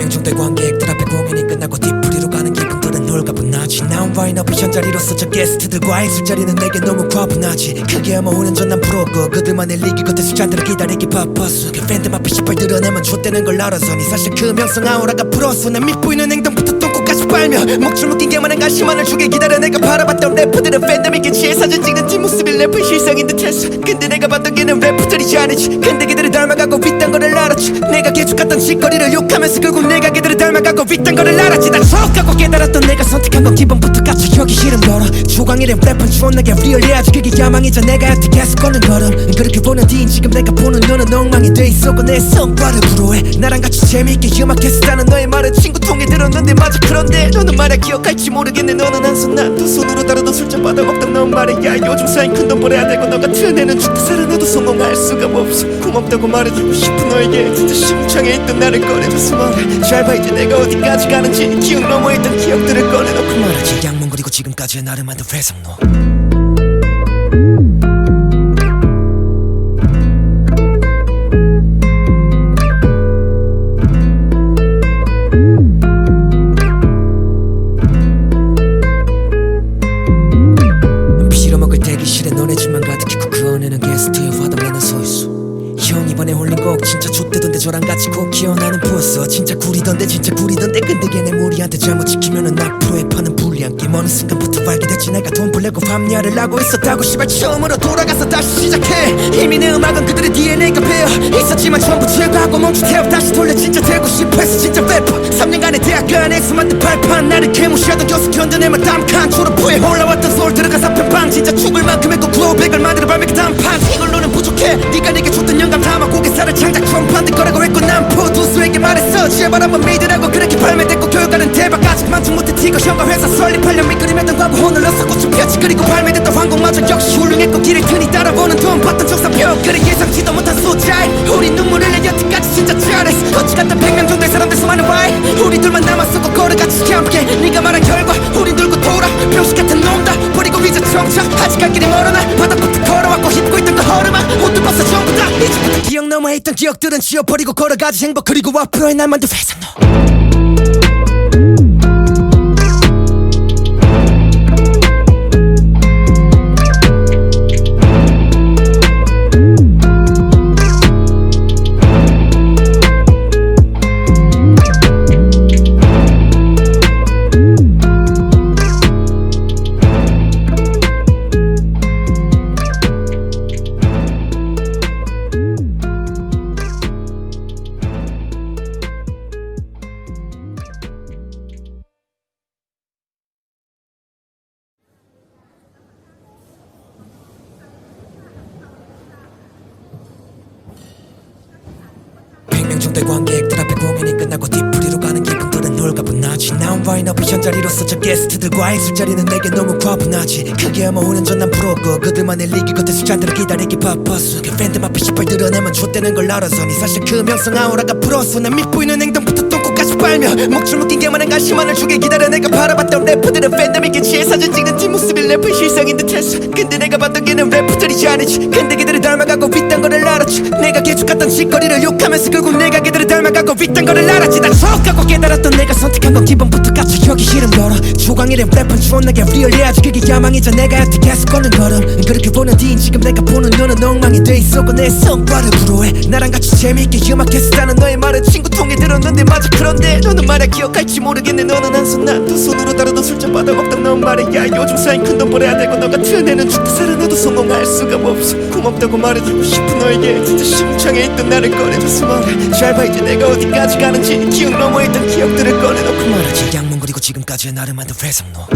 중대 관객들 앞에 공연이 끝나고 뒤풀이로 가는 기분들은 홀가분하지 난 와인 앞에 현자리로서 저 게스트들과의 술자리는 내게 너무 과분하지 그게야 뭐 5년 전 난 프로고 그들만의 리기 겉에 숫자들을 기다리기 바빴어 그 팬들 앞에 시발 드러내면 좆되는 걸 알아서니 사실 그 명성 아우라가 풀었어 난 밉보이는 행동부터 똥꼬까지 빨며 목줄 묶인 게만한 가시만을 주게 기다려 내가 바라봤던 래퍼들은 팬데믹에 취해 사진 찍는 뒷모습이 래퍼의 실상인 듯했어 근데 내가 봤던 걔는 래퍼들이지 않았지 근데 걔들을 닮아가고 윗단 거를 알았지 내가 계속갔던 짓거리를 욕하면서 결국 내가 걔들을 닮아가고 윗단 거를 알았지 난 속하고 깨달았던 내가 선택한 건 기본부터 갇혀 여기 이름 걸어 조광일의 랩은 추억나게 리얼해야지 그게 야망이자 내가 여태 계속 걷는 걸음 그렇게 보는 뒤인 지금 내가 보는 너는 엉망이 돼 있었고 내 성과를 부러워해 나랑 같이 재미있게 음악했었다는 너의 말을 친구 통해 들었는데 맞아 그런데 너는 말야 기억할지 기억할지 모르겠네. 너는 한 손 난 두 손으로 다루던 술잔 받아먹던 넌 말이야. 요즘 쌓인 큰돈 벌어야 되고 너 같은 애는 죽다 살아나도 성공할 수가 없어. 고맙다고 말해주고 싶은 너에게 진짜 심장에 있던 나를 꺼내줘서 말해. 잘 봐 이제 내가 어디까지 가는지. 기억 넘어 있던 기억들을 꺼내놓고 말하지. 양문 그리고 지금까지의 나를 만든 회상로. 너네 집만 가득했고 그 안에는 게스트의 화답나는 서있어. 형 이번에 홀린 곡 진짜 좆대던데 저랑 같이 꼭 기어나는 부었어. 진짜 구리던데 진짜 구리던데 근데 걔네 무리한테 잘못 지키면은 앞으로의 판은 불리한 게임. 어느 순간부터 발견됐지 내가 돈 벌려고 밤야를 하고 있었다고. 씨발 처음으로 돌아가서 다시 시작해. 이미 내 음악은 그들의 DNA가 배어 있었지만 전부 제거하고 멈추태워 다시 돌려. 진짜 되고 싶어서 진짜 래퍼. 3년간의 대학 안에서 만든 발판 나를 개무시하던 교수 견뎌내며 담칸 졸업 후에 올라왔던 서울 들어가서 편방. 진짜 죽을 만큼 했고 구호백을 만들어 발매기 단판. 이걸로는 부족해. 네가 내게 줬던 영감 담아 고개살을 창작 트럼프한테 거라고 했고 난 포두수에게 말했어. 제발 한번 믿으라고. 그렇게 발매됐고 교육가는 대박. 아직 만족 못해 티거 형과 회사 설립하려 밑그림했던 과거 오늘로서 꽃을 폈지. 그리고 발매됐던 황곡마저 역시 훌륭했고 길을 트니 따라보는 돈 봤던 적사표. 그래 예상치도 못한 숫자에 우리 눈물을 내 여태까지 진짜 잘했어. 어찌 갔다 100명 정도의 사람들 수많은 와이 우리 둘만 남았었고 걸어같이 함께. 네가 말한 결과 우린 들고 돌아. 병식 같은 놈다 버리고 이제 청차. 아직 갈 길이 멀어나 바닥부터 걸어왔고 힙고 있던 그 허름아 옷도 벗어 전부 다. 이제부터 기억 넘어 있던 기억들은 지워버리고 걸어가지 행복. 그리고 앞으로의 날 만든 회상로. 정도의 관객들 앞에 공연이 끝나고 뒤풀이로 가는 기분들은 홀가분하지. 나온 와인업이 현자리로서 저 게스트들과의 술자리는 내게 너무 과분하지. 그게 뭐 5년 전 난 프로고 그들만의 리기 겉에 술잔들을 기다리기 바빴어. 그 팬들 앞에 시발 드러내면 좆되는 걸 알아서니 사실 그 명성 아우라가 풀었어. 난 밉보이는 행동부터 똥꼬까지 빨며 목줄 묶인 게만한 가시만을 주게 기다려. 내가 바라봤던 래퍼들은 팬덤에게 취해 사진 찍는 뒷모습이 래퍼의 실상인 듯했어. 근데 내가 봤던 걔는 래퍼들이 아니지. 근데 걔들을 닮아가고 있단 거를 알았지. 내가 계속갔던 짓거리를 욕하면서 결국 내가 걔들을 닮아가고 있단 거를 알았지. 난 촉하고 깨달았던 내가 선택한 건 기본부터 갇혀 여기 이름 걸어. 조광일의 랩은 존나게 리얼해야지. 그게 야망이자 내가 여태 계속 걷는 걸음. 그렇게 보는 뒤인 지금 내가 보는 너는 엉망이 돼 있었고 내 성과를 부러워해. 나랑 같이 재미있게 음악했었다는 너의 말은 친구 통해 들었는데 맞아. 그런데 너는 말야 기억할지 모르겠네. 너는 한 손 난 두 손으로 다루던 술잔 받아먹던 넌 말이야. 요즘 쌓인 큰돈 벌어야 되고 너 같은 애는 죽다 살아나도 성공할 수가 없어. 고맙다고 말해주고 싶은 너에게 진짜 심장에 있던 나를 꺼내줘서 말해. 잘 봐 이제 내가 어디까지 가는지. 기억 넘어 있던 기억들을 꺼내놓고 말하지. 양문 그리고 지금까지의 나를 만든 회상로.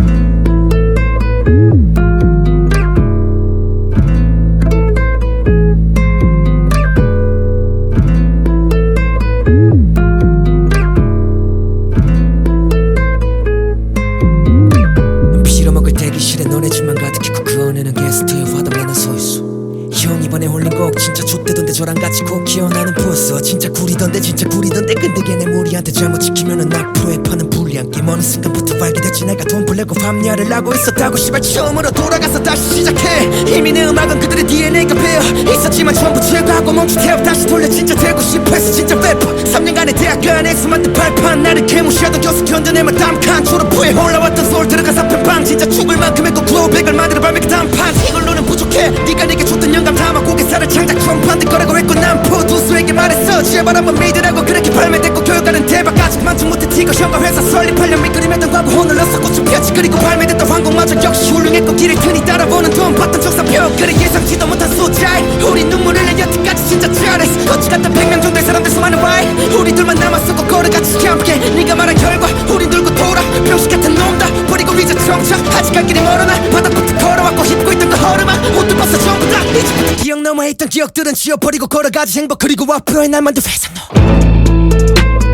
너네 집만 가득했고 그 안에는 게스트의 화답나는 서있어. 형 이번에 홀린 곡 진짜 좆대던데 저랑 같이 꼭 기어나는 부었어. 진짜 구리던데 진짜 구리던데 근데 걔네 무리한테 잘못 지키면은 앞으로의 판은 불리한 게임. 어느 순간부터 발견됐지 내가 돈 벌려고 밤야를 하고 있었다고. 씨발 처음으로 돌아가서 다시 시작해. 이미 내 음악은 그들의 DNA가 배어 있었지만 전부 제거하고 멈추태워 다시 돌려. 진짜 되고 싶어서 진짜 래퍼. 3년간의 대학 안에서 만든 발판 나를 개무시하던 교수 견뎌내며 담칸 졸업 후에 올라왔던 서울 들어가서 편방. 진짜 죽을 만큼 했고 구호백을 만들어 발매기 단판. 이걸로는 부족해. 네가 내게 줬던 영감 담아 고개살을 창작 트럼프한테 거라고 했고 난 포두수에게 말했어. 제발 한번 믿으라고. 그렇게 발매됐고 교육가는 대박. 아직 만족 못해 티거 형과 회사 설립하려 밑그림했던 과거 오늘로서 꽃을 폈지. 그리고 발매됐던 황곡마저 역시 훌륭했고 길을 트니 따라보는 돈 봤던 적사표. 그래 예상치도 못한 숫자에 우리 눈물을 내 여태까지 진짜 잘했어. 어찌 갔다 100명 정도의 사람들 수많은 와이 우리 둘만 남았었고 걸어같이 함께. 네가 말한 결과 우린 들고 돌아. 병식 같은 놈다 버리고 이제 청차. 아직 갈 길이 멀어나 바닥부터 걸어왔고 힙고 있던 그 허름아 옷도 벗어 전부 다. 이제부터 기억 넘어 있던 기억들은 지워버리고 걸어가지 행복. 그리고 앞으로의 날 만든 회상로.